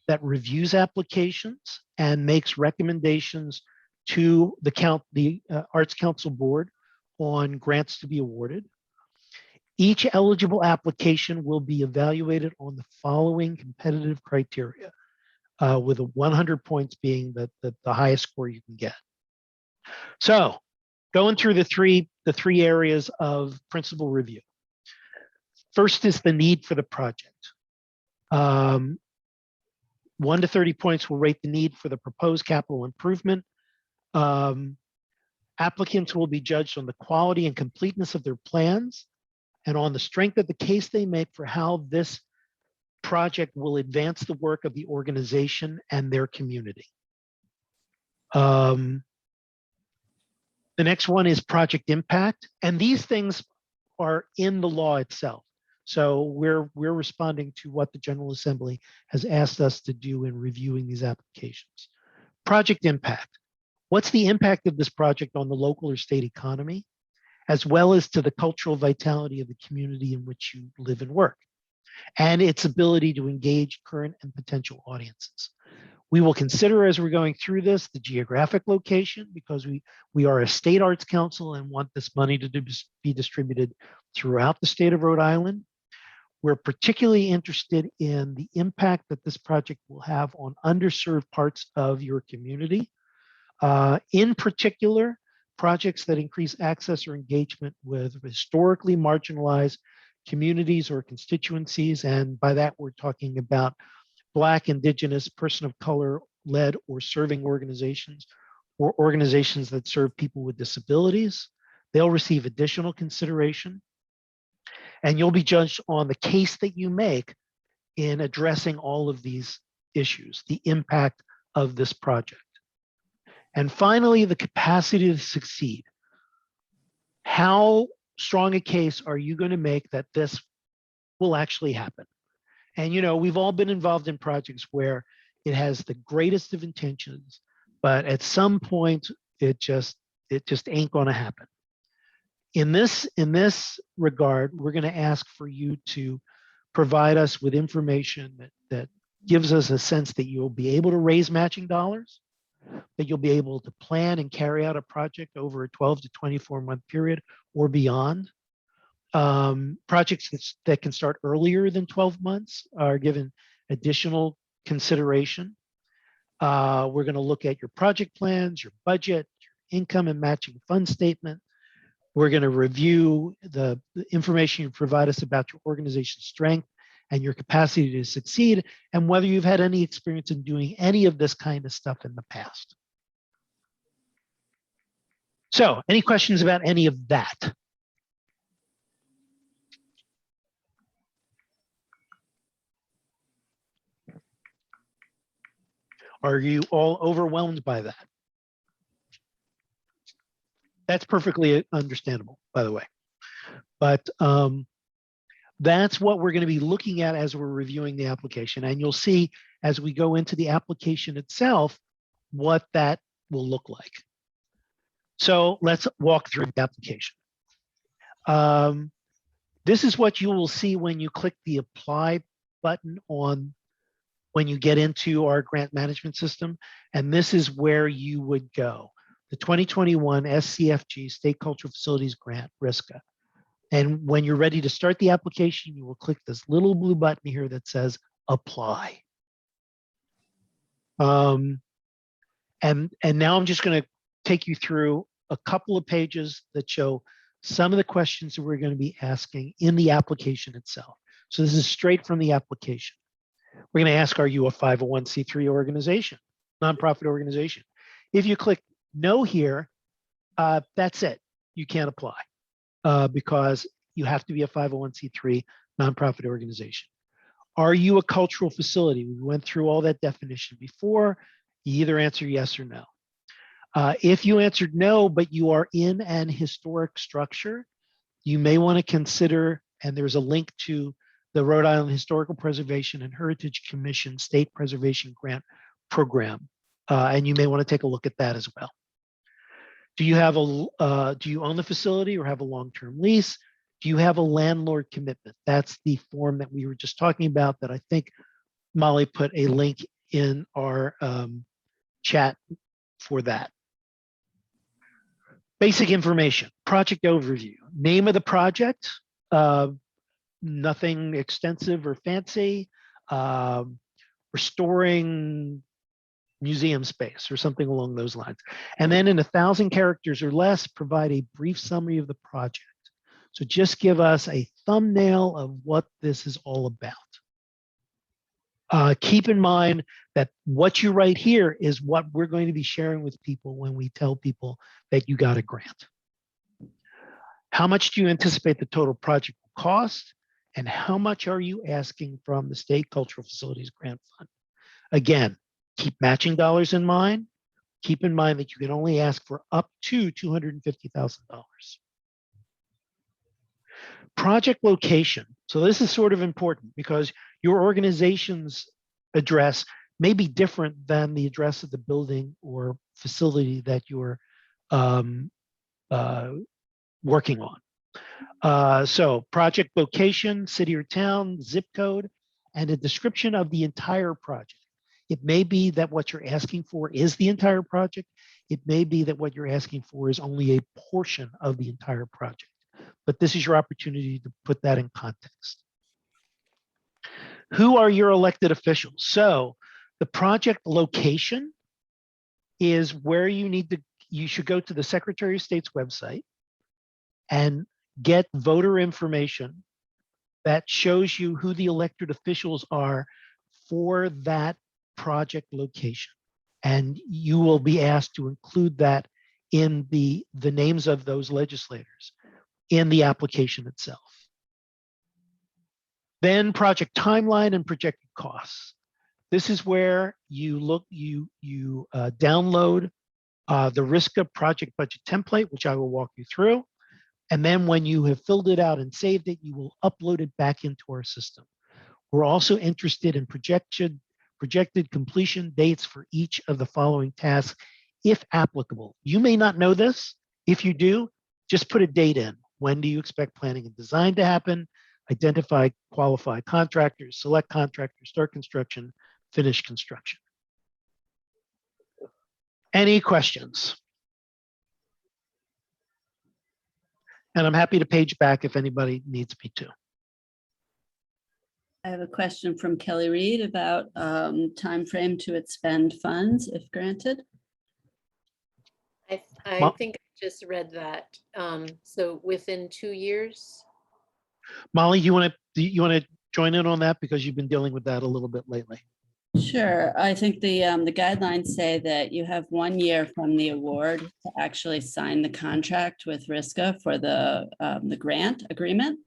that reviews applications and makes recommendations to the Arts Council Board on grants to be awarded. Each eligible application will be evaluated on the following competitive criteria, with 100 points being the highest score you can get. So going through the three areas of principal review. First is the need for the project. 1 to 30 points will rate the need for the proposed capital improvement. Applicants will be judged on the quality and completeness of their plans and on the strength of the case they make for how this project will advance the work of the organization and their community. The next one is project impact, and these things are in the law itself. So we're responding to what the General Assembly has asked us to do in reviewing these applications. Project impact. What's the impact of this project on the local or state economy, as well as to the cultural vitality of the community in which you live and work, and its ability to engage current and potential audiences? We will consider, as we're going through this, the geographic location, because we are a state arts council and want this money to be distributed throughout the state of Rhode Island. We're particularly interested in the impact that this project will have on underserved parts of your community. In particular, projects that increase access or engagement with historically marginalized communities or constituencies. And by that, we're talking about Black, Indigenous, person of color led or serving organizations, or organizations that serve people with disabilities. They'll receive additional consideration. And you'll be judged on the case that you make in addressing all of these issues, the impact of this project. And finally, the capacity to succeed. How strong a case are you going to make that this will actually happen? And we've all been involved in projects where it has the greatest of intentions, but at some point it just ain't going to happen. In this regard, we're going to ask for you to provide us with information that gives us a sense that you'll be able to raise matching dollars, that you'll be able to plan and carry out a project over a 12 to 24 month period or beyond. Projects that can start earlier than 12 months are given additional consideration. We're going to look at your project plans, your budget, your income and matching fund statement. We're going to review the information you provide us about your organization's strength and your capacity to succeed, and whether you've had any experience in doing any of this kind of stuff in the past. So, any questions about any of that? Are you all overwhelmed by that? That's perfectly understandable, by the way. But that's what we're going to be looking at as we're reviewing the application. And you'll see as we go into the application itself, what that will look like. So let's walk through the application. This is what you will see when you click the apply button when you get into our grant management system. And this is where you would go. The 2021 SCFG State Cultural Facilities Grant, RISCA. And when you're ready to start the application, you will click this little blue button here that says apply. And now I'm just going to take you through a couple of pages that show some of the questions that we're going to be asking in the application itself. So this is straight from the application. We're going to ask, are you a 501c3 organization, nonprofit organization? If you click no here, that's it. You can't apply because you have to be a 501c3 nonprofit organization. Are you a cultural facility? We went through all that definition before. You either answer yes or no. If you answered no, but you are in an historic structure, you may want to consider, and there's a link to the Rhode Island Historical Preservation and Heritage Commission State Preservation Grant Program, and you may want to take a look at that as well. Do you own the facility or have a long-term lease? Do you have a landlord commitment? That's the form that we were just talking about that I think Molly put a link in our chat for that. Basic information, project overview, name of the project, nothing extensive or fancy, restoring museum space or something along those lines. And then in 1,000 characters or less, provide a brief summary of the project. So just give us a thumbnail of what this is all about. Keep in mind that what you write here is what we're going to be sharing with people when we tell people that you got a grant. How much do you anticipate the total project will cost? And how much are you asking from the State Cultural Facilities Grant Fund? Again, keep matching dollars in mind. Keep in mind that you can only ask for up to $250,000. Project location. So this is sort of important because your organization's address may be different than the address of the building or facility that you're working on. So project location, city or town, zip code, and a description of the entire project. It may be that what you're asking for is the entire project. It may be that what you're asking for is only a portion of the entire project. But this is your opportunity to put that in context. Who are your elected officials? So the project location is where you should go to the Secretary of State's website and get voter information that shows you who the elected officials are for that project location. And you will be asked to include that in the names of those legislators in the application itself. Then project timeline and projected costs. This is where you look, you download the RISCA project budget template, which I will walk you through. And then when you have filled it out and saved it, you will upload it back into our system. We're also interested in projected completion dates for each of the following tasks, if applicable. You may not know this. If you do, just put a date in. When do you expect planning and design to happen? Identify qualified contractors, select contractors, start construction, finish construction. Any questions? And I'm happy to page back if anybody needs me to. I have a question from Kelly Reed about time frame to expend funds if granted. I think I just read that. So within 2 years. Molly, you want to join in on that because you've been dealing with that a little bit lately? Sure. I think the guidelines say that you have 1 year from the award to actually sign the contract with RISCA for the grant agreement.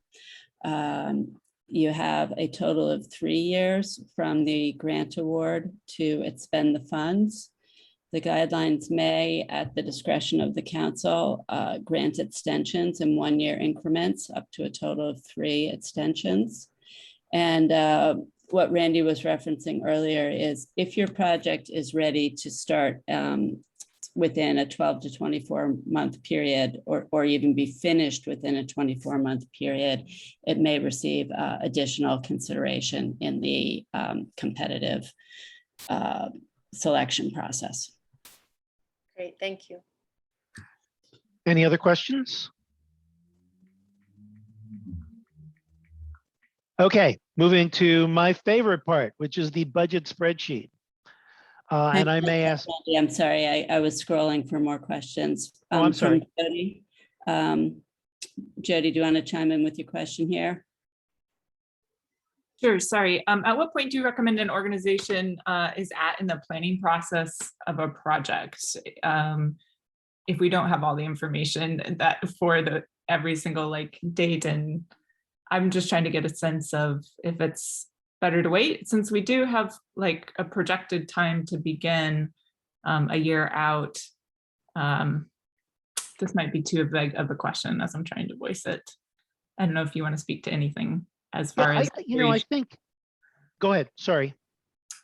You have a total of 3 years from the grant award to expend the funds. The guidelines may, at the discretion of the council, grant extensions in 1 year increments up to a total of 3 extensions. And what Randy was referencing earlier is if your project is ready to start within a 12 to 24 month period, or even be finished within a 24-month period, it may receive additional consideration in the competitive selection process. Great, thank you. Any other questions? Okay, moving to my favorite part, which is the budget spreadsheet. And I may ask. I'm sorry, I was scrolling for more questions. Oh, I'm sorry. Jody. Jody, do you want to chime in with your question here? Sure, sorry. At what point do you recommend an organization is at in the planning process of a project? If we don't have all the information that for every single like date, and I'm just trying to get a sense of if it's better to wait, since we do have like a projected time to begin a year out. This might be too vague of a question as I'm trying to voice it. I don't know if you want to speak to anything as far as. I think, go ahead, sorry.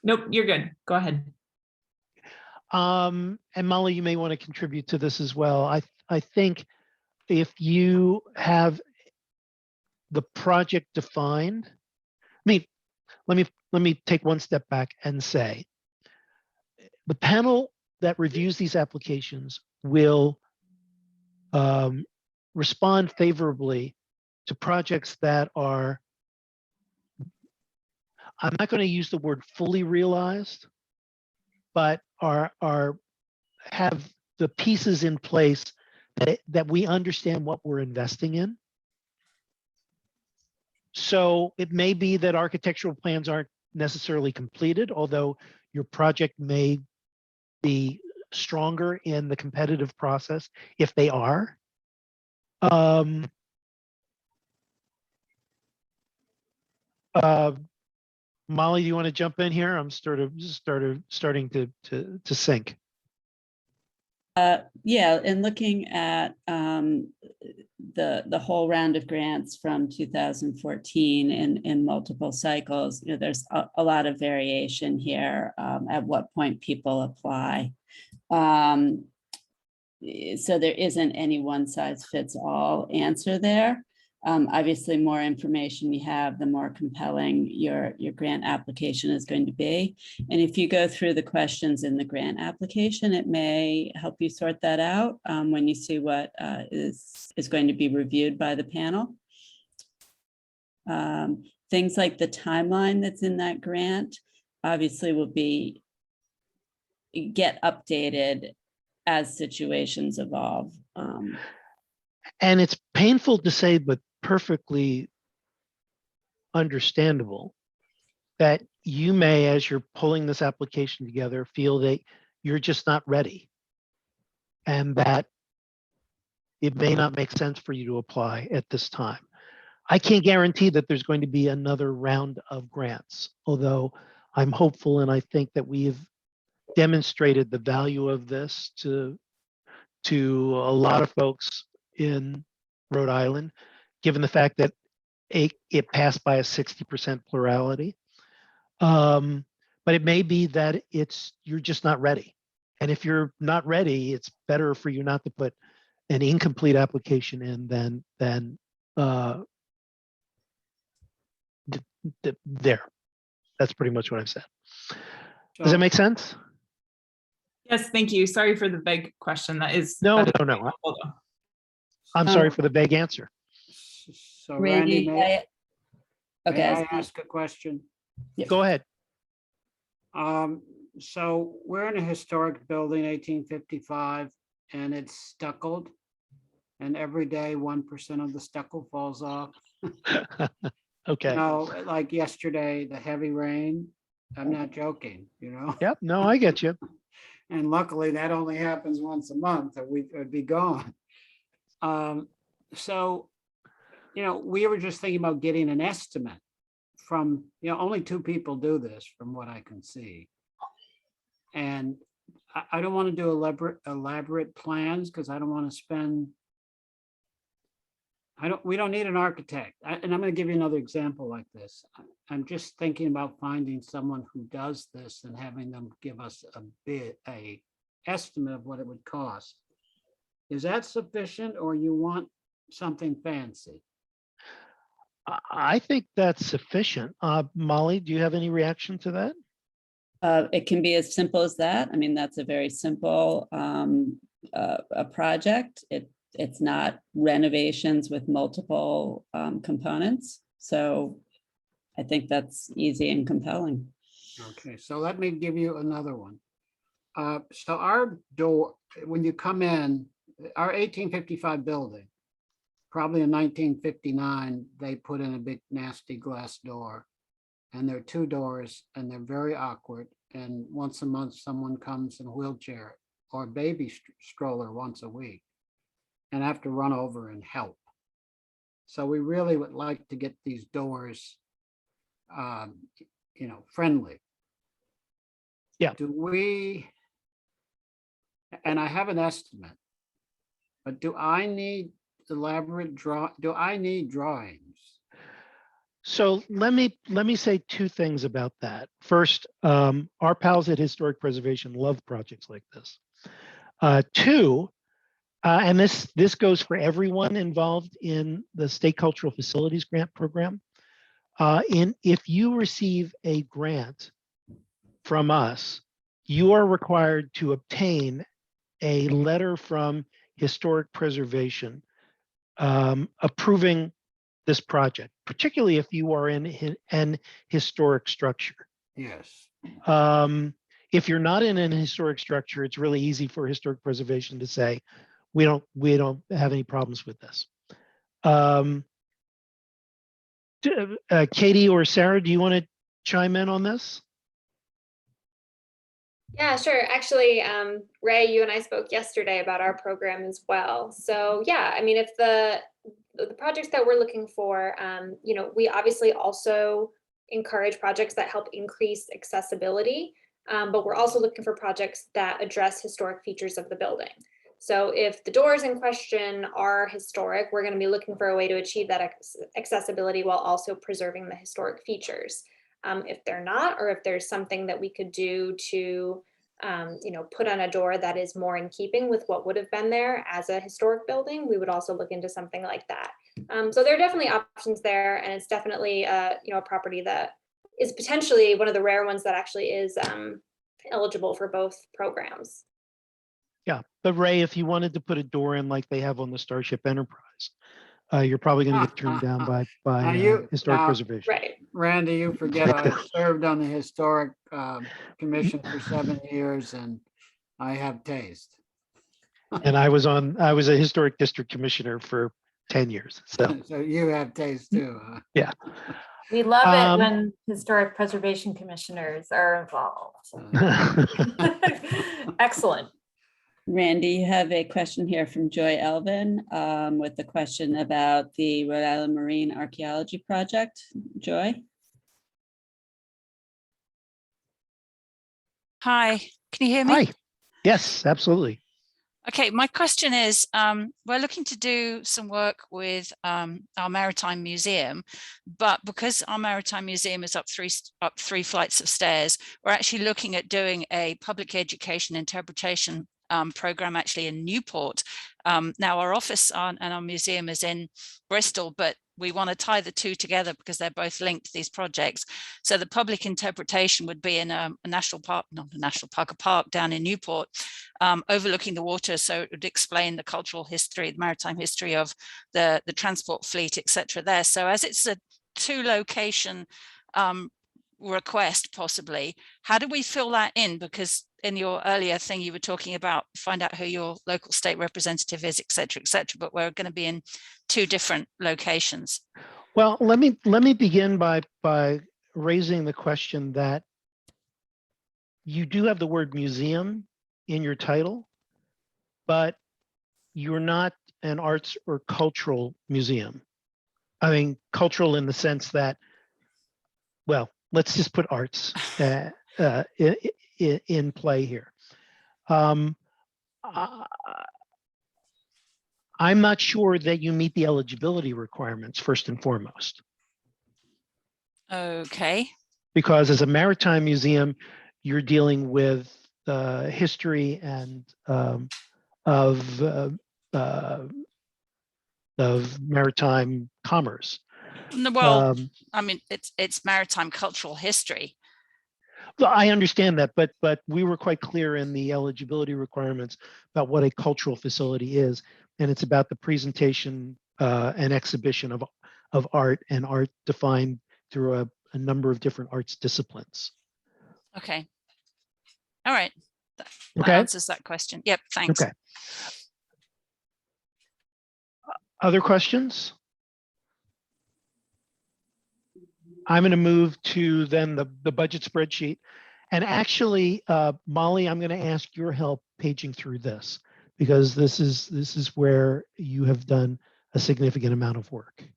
Nope, you're good, go ahead. And Molly, you may want to contribute to this as well. I think if you have the project defined, let me take one step back and say, the panel that reviews these applications will respond favorably to projects that are, I'm not going to use the word fully realized, but have the pieces in place that we understand what we're investing in. So it may be that architectural plans aren't necessarily completed, although your project may be stronger in the competitive process if they are. Molly, do you want to jump in here? I'm starting to sync. Yeah, and looking at the whole round of grants from 2014 in multiple cycles, there's a lot of variation here at what point people apply. So there isn't any one size fits all answer there. Obviously, more information you have, the more compelling your grant application is going to be. And if you go through the questions in the grant application, it may help you sort that out when you see what is going to be reviewed by the panel. Things like the timeline that's in that grant obviously will get updated as situations evolve. And it's painful to say, but perfectly understandable that you may, as you're pulling this application together, feel that you're just not ready and that it may not make sense for you to apply at this time. I can't guarantee that there's going to be another round of grants, although I'm hopeful and I think that we've demonstrated the value of this to a lot of folks in Rhode Island, given the fact that it passed by a 60% plurality. But it may be that you're just not ready. And if you're not ready, it's better for you not to put an incomplete application in than there. That's pretty much what I've said. Does that make sense? Yes, thank you. Sorry for the vague question. That is. No. helpful, though. I'm sorry for the vague answer. So Randy, may Okay. I ask a question? Go ahead. So we're in a historic building, 1855, and it's stuccoed. And every day, 1% of the stucco falls off. Okay. No, like yesterday, the heavy rain, I'm not joking, you know? Yep. No, I get you. And luckily that only happens once a month or we would be gone. So, you know, we were just thinking about getting an estimate from, you know, only 2 people do this from what I can see. And I don't want to do elaborate plans because I don't want to spend. We don't need an architect. And I'm going to give you another example like this. I'm just thinking about finding someone who does this and having them give us a estimate of what it would cost. Is that sufficient or you want something fancy? I think that's sufficient. Molly, do you have any reaction to that? It can be as simple as that. I mean, that's a very simple a project. It's not renovations with multiple components. So I think that's easy and compelling. Okay, so let me give you another one. So our door, when you come in, our 1855 building, probably in 1959, they put in a big nasty glass door. And there are 2 doors and they're very awkward. And once a month, someone comes in a wheelchair or a baby stroller once a week and have to run over and help. So we really would like to get these doors, you know, friendly. Yeah. Do we, and I have an estimate, but do I need do I need drawings? So let me say 2 things about that. First, our pals at Historic Preservation love projects like this. 2, and this goes for everyone involved in the State Cultural Facilities Grant Program. If you receive a grant from us, you are required to obtain a letter from Historic Preservation approving this project, particularly if you are in an historic structure. Yes. If you're not in an historic structure, it's really easy for Historic Preservation to say, we don't have any problems with this. Katie or Sarah, do you want to chime in on this? Yeah, sure. Actually, Ray, you and I spoke yesterday about our program as well. So yeah, I mean, if the projects that we're looking for, you know, we obviously also encourage projects that help increase accessibility, but we're also looking for projects that address historic features of the building. So if the doors in question are historic, we're going to be looking for a way to achieve that accessibility while also preserving the historic features. If they're not, or if there's something that we could do to, you know, put on a door that is more in keeping with what would have been there as a historic building, we would also look into something like that. So there are definitely options there, and it's definitely you know, a property that is potentially one of the rare ones that actually is eligible for both programs. Yeah, but Ray, if you wanted to put a door in like they have on the Starship Enterprise, you're probably going to get turned down by Historic Preservation. Right. Randy, you forget I served on the Historic Commission for 7 years and I have taste. And I was a Historic District Commissioner for 10 years. So You have taste too, huh? yeah. We love it when historic preservation commissioners are involved. Excellent. Randy, you have a question here from Joy Elvin with the question about the Rhode Island Marine Archaeology Project. Joy? Hi, can you hear me? Hi. Yes, absolutely. Okay, my question is, we're looking to do some work with our Maritime Museum, but because our Maritime Museum is up three flights of stairs, we're actually looking at doing a public education interpretation program actually in Newport. Now our office and our museum is in Bristol, but we want to tie the two together because they're both linked to these projects. So the public interpretation would be in a national park, not a national park, a park down in Newport, overlooking the water. So it would explain the cultural history, the maritime history of the transport fleet, etc. there. So as it's a 2-location request possibly, how do we fill that in? Because in your earlier thing, you were talking about find out who your local state representative is, et cetera, but we're going to be in 2 different locations. Well, let me begin by raising the question that you do have the word museum in your title, but you're not an arts or cultural museum. I mean, cultural in the sense that, well, let's just put arts in play here. I'm not sure that you meet the eligibility requirements first and foremost. Okay. Because as a maritime museum, you're dealing with history and of maritime commerce. Well, I mean, it's maritime cultural history. I understand that, but we were quite clear in the eligibility requirements about what a cultural facility is, and it's about the presentation and exhibition of art, and art defined through a number of different arts disciplines. Okay. All right. That Okay. answers that question. Yep. Thanks. Okay. Other questions? I'm going to move to then the budget spreadsheet. And actually, Molly, I'm going to ask your help paging through this because this is where you have done a significant amount of work. Okay,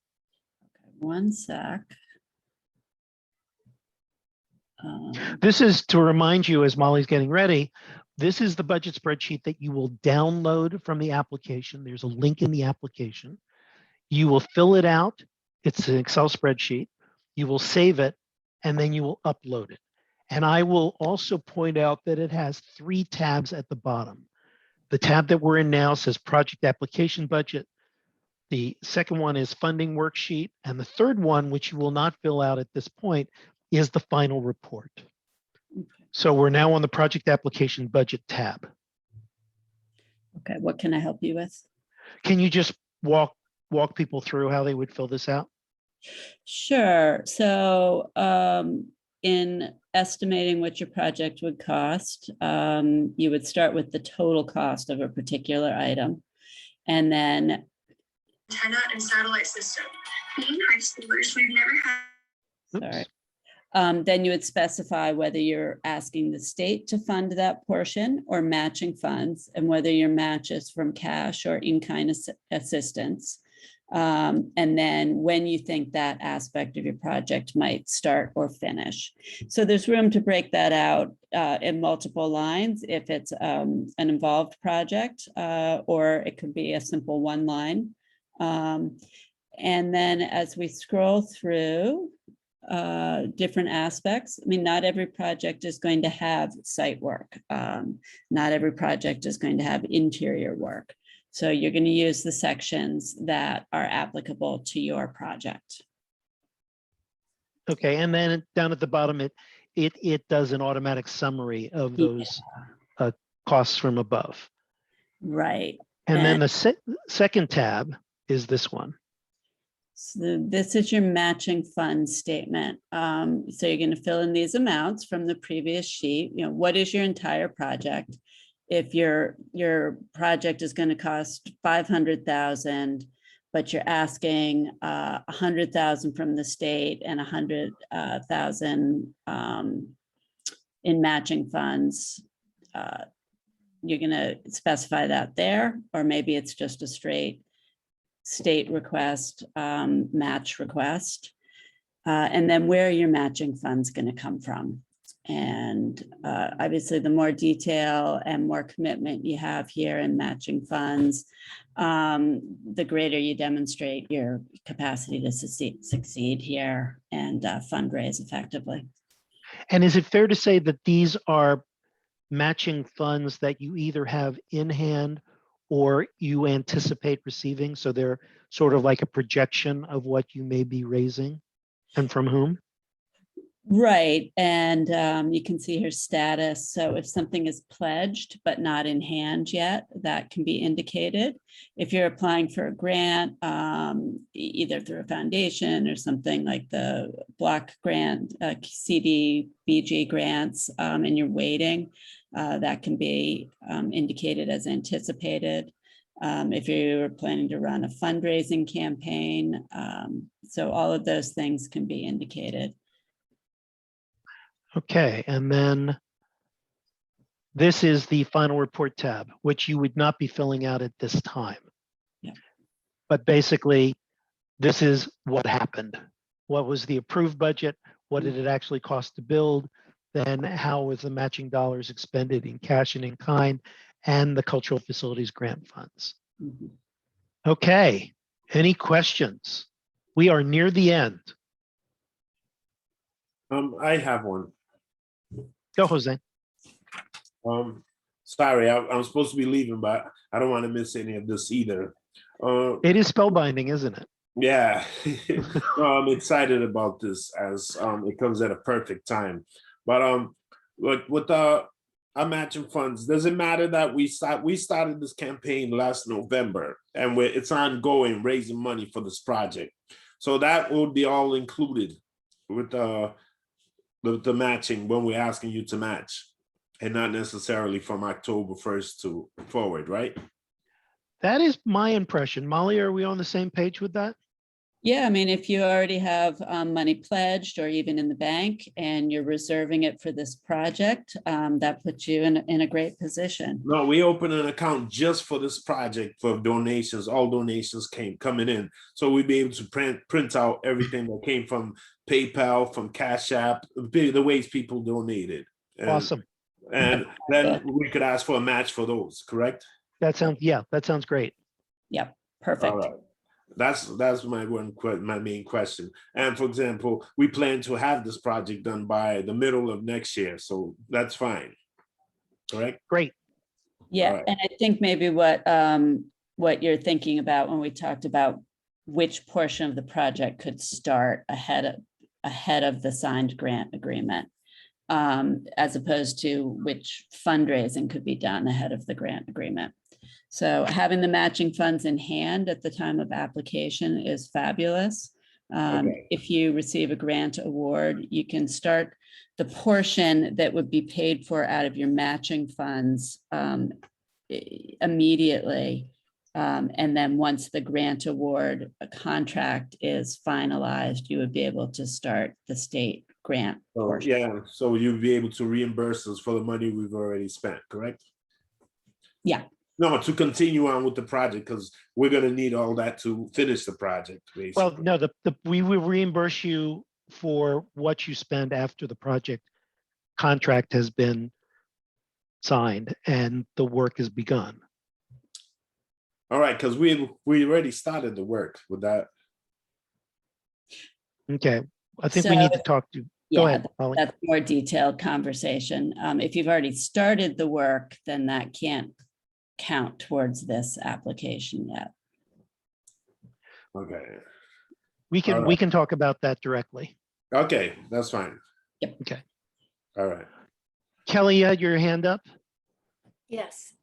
one sec. This is to remind you as Molly's getting ready, this is the budget spreadsheet that you will download from the application. There's a link in the application. You will fill it out. It's an Excel spreadsheet. You will save it, and then you will upload it. And I will also point out that it has 3 tabs at the bottom. The tab that we're in now says Project Application Budget. The second one is Funding Worksheet. And the third one, which you will not fill out at this point, is the Final Report. Okay. So we're now on the Project Application Budget tab. Okay, what can I help you with? Can you just walk people through how they would fill this out? Sure. So in estimating what your project would cost, you would start with the total cost of a particular item. And then antenna and satellite system. Being high schoolers, we've never had. Sorry. Then you would specify whether you're asking the state to fund that portion or matching funds, and whether your match is from cash or in-kind assistance. And then when you think that aspect of your project might start or finish. So there's room to break that out in multiple lines if it's an involved project, or it could be a simple 1 line. And then as we scroll through different aspects, I mean, not every project is going to have site work. Not every project is going to have interior work. So you're going to use the sections that are applicable to your project. Okay, and then down at the bottom, it does an automatic summary of those costs from above. Right. And then the second tab is this one. So this is your matching fund statement. So you're going to fill in these amounts from the previous sheet. You know, what is your entire project? If your project is going to cost $500,000, but you're asking $100,000 from the state and $100,000 in matching funds, you're gonna specify that there, or maybe it's just a straight state request, match request. And then where are your matching funds gonna come from? And obviously, the more detail and more commitment you have here in matching funds, the greater you demonstrate your capacity to succeed here and fundraise effectively. And is it fair to say that these are matching funds that you either have in hand or you anticipate receiving? So they're sort of like a projection of what you may be raising and from whom? Right, and you can see her status. So if something is pledged but not in hand yet, that can be indicated. If you're applying for a grant, either through a foundation or something like the block grant, CDBG grants, and you're waiting, that can be indicated as anticipated. If you're planning to run a fundraising campaign, so all of those things can be indicated. Okay, and then this is the final report tab, which you would not be filling out at this time. Yeah. But basically, this is what happened. What was the approved budget? What did it actually cost to build? Then how was the matching dollars expended in cash and in kind and the cultural facilities grant funds? Mhm. Okay, any questions? We are near the end. I have one. Go, Jose. Sorry, I'm supposed to be leaving, but I don't want to miss any of this either. It is spellbinding, isn't it? Yeah, no, I'm excited about this as it comes at a perfect time. But like with our matching funds, does it matter that we started this campaign last November and it's ongoing, raising money for this project? So that will be all included with the matching when we're asking you to match, and not necessarily from October 1st to forward, right? That is my impression. Molly, are we on the same page with that? Yeah, I mean, if you already have money pledged or even in the bank and you're reserving it for this project, that puts you in a great position. No, we opened an account just for this project for donations. All donations coming in. So we'd be able to print out everything that came from PayPal, from Cash App, the ways people donated. Awesome. And then we could ask for a match for those, correct? That sounds great. Yep, perfect. All right. That's my main question. And for example, we plan to have this project done by the middle of next year, so that's fine. Correct? Great. Yeah, Right. and I think maybe what you're thinking about when we talked about which portion of the project could start ahead of the signed grant agreement, as opposed to which fundraising could be done ahead of the grant agreement. So having the matching funds in hand at the time of application is fabulous. Okay. If you receive a grant award, you can start the portion that would be paid for out of your matching funds immediately. And then once the grant award contract is finalized, you would be able to start the state grant portion. Yeah, so you'll be able to reimburse us for the money we've already spent, correct? Yeah. No, to continue on with the project, because we're going to need all that to finish the project, basically. Well, no, we will reimburse you for what you spend after the project contract has been signed and the work has begun. All right, because we already started the work with that. Okay, I think we need to talk to. Go ahead, Molly. That's more detailed conversation. If you've already started the work, then that can't count towards this application yet. Okay. We can talk about that directly. Okay, that's fine. Yep. Okay. All right. Kelly, you had your hand up. Yes.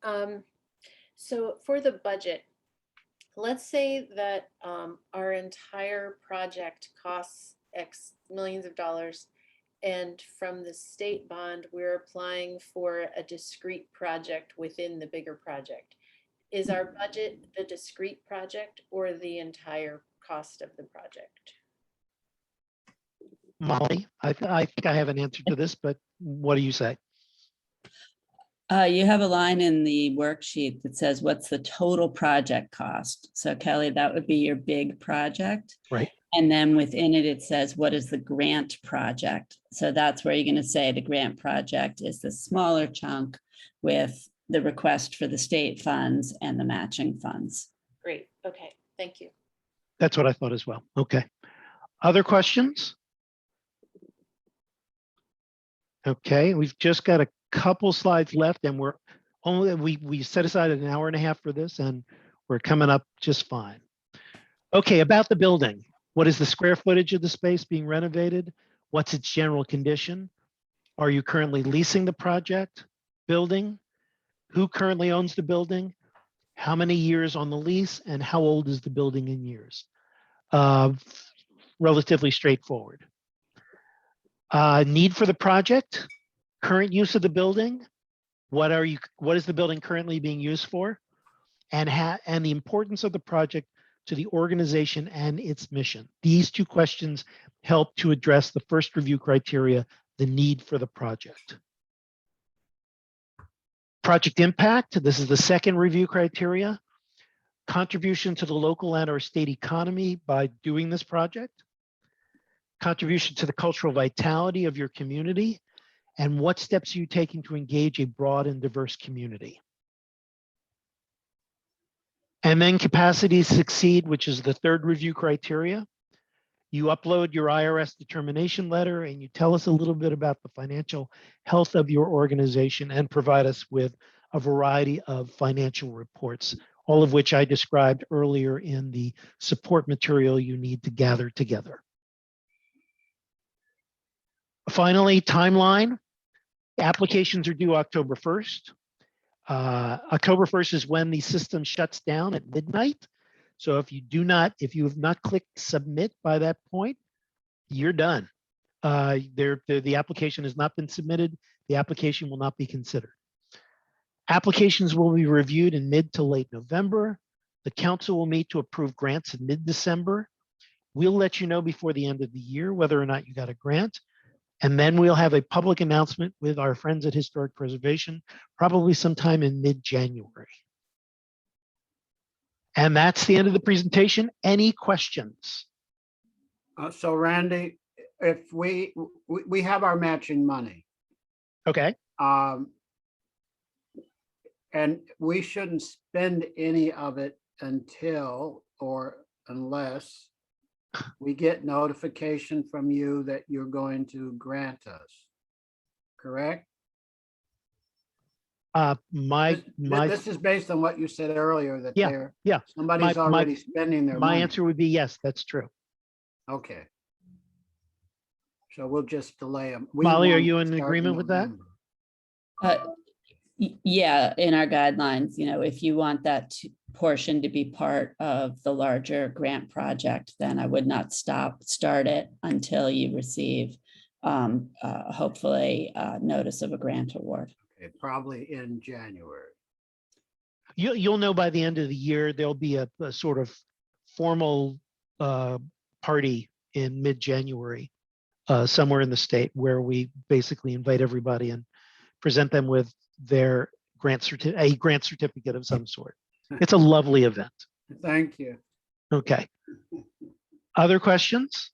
So for the budget, let's say that our entire project costs X millions of dollars, and from the state bond, we're applying for a discrete project within the bigger project. Is our budget the discrete project or the entire cost of the project? Molly, I think I have an answer to this, but what do you say? You have a line in the worksheet that says, what's the total project cost? So Kelly, that would be your big project. Right. And then within it, it says, what is the grant project? So that's where you're going to say the grant project is the smaller chunk with the request for the state funds and the matching funds. Great. Okay. Thank you. That's what I thought as well. Okay. Other questions? Okay, we've just got a couple slides left and we set aside an hour and a half for this and we're coming up just fine. Okay, about the building. What is the square footage of the space being renovated? What's its general condition? Are you currently leasing the project building? Who currently owns the building? How many years on the lease and how old is the building in years? Relatively straightforward. Need for the project, current use of the building, what is the building currently being used for, and the importance of the project to the organization and its mission. These two questions help to address the first review criteria, the need for the project. Project impact, this is the second review criteria. Contribution to the local and or state economy by doing this project. Contribution to the cultural vitality of your community, and what steps are you taking to engage a broad and diverse community? And then capacity to succeed, which is the third review criteria. You upload your IRS determination letter and you tell us a little bit about the financial health of your organization and provide us with a variety of financial reports, all of which I described earlier in the support material you need to gather together. Finally, timeline. Applications are due October 1st. October 1st is when the system shuts down at midnight. So if you have not clicked submit by that point, you're done. The application has not been submitted. The application will not be considered. Applications will be reviewed in mid to late November. The council will meet to approve grants in mid-December. We'll let you know before the end of the year whether or not you got a grant. And then we'll have a public announcement with our friends at Historic Preservation, probably sometime in mid-January. And that's the end of the presentation. Any questions? So Randy, if we have our matching money. Okay. And we shouldn't spend any of it until or unless we get notification from you that you're going to grant us, correct? This is based on what you said earlier, that somebody's My already spending their money. My answer would be yes, that's true. Okay. So we'll just delay them. Molly, are you in agreement with that? Yeah, in our guidelines, if you want that portion to be part of the larger grant project, then I would not start it until you receive hopefully notice of a grant award. Okay, probably in January. You'll know by the end of the year. There'll be a sort of formal party in mid-January somewhere in the state where we basically invite everybody and present them with their grant certificate of some sort. It's a lovely event. Thank you. Okay. Other questions?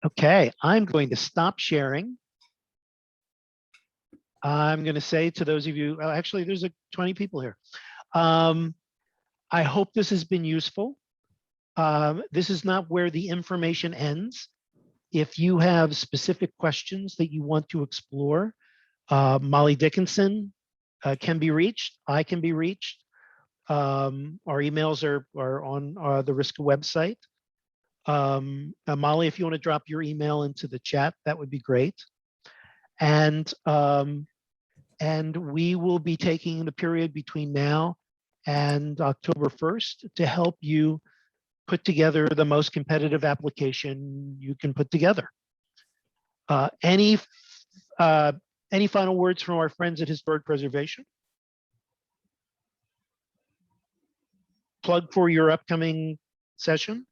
Okay, I'm going to stop sharing. I'm going to say to those of you, actually, there's 20 people here. I hope this has been useful. This is not where the information ends. If you have specific questions that you want to explore, Molly Dickinson can be reached. I can be reached. Our emails are on the RISCA website. Molly, if you want to drop your email into the chat, that would be great. And we will be taking the period between now and October 1st to help you put together the most competitive application you can put together. Any final words from our friends at Historic Preservation? Plug for your upcoming session?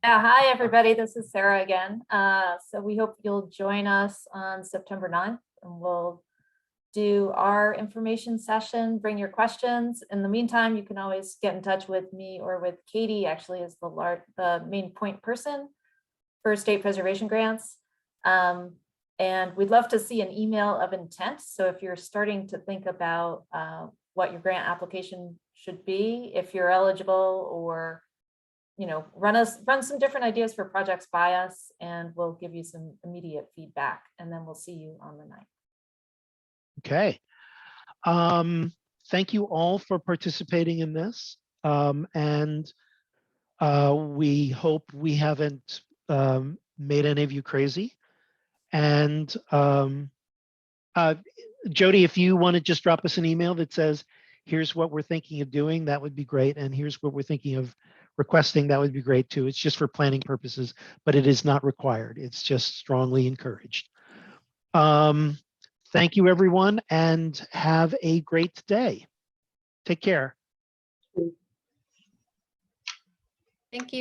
Yeah, hi, everybody. This is Sarah again. So we hope you'll join us on September 9th, and we'll do our information session, bring your questions. In the meantime, you can always get in touch with me or with Katie, actually, as the main point person for state preservation grants. And we'd love to see an email of intent. So if you're starting to think about what your grant application should be, if you're eligible, or run some different ideas for projects by us, and we'll give you some immediate feedback, and then we'll see you on the 9th. Okay. Thank you all for participating in this. And we hope we haven't made any of you crazy. And Jody, if you want to just drop us an email that says, here's what we're thinking of doing, that would be great. And here's what we're thinking of requesting, that would be great too. It's just for planning purposes, but it is not required. It's just strongly encouraged. Thank you, everyone, and have a great day. Take care. Thank you.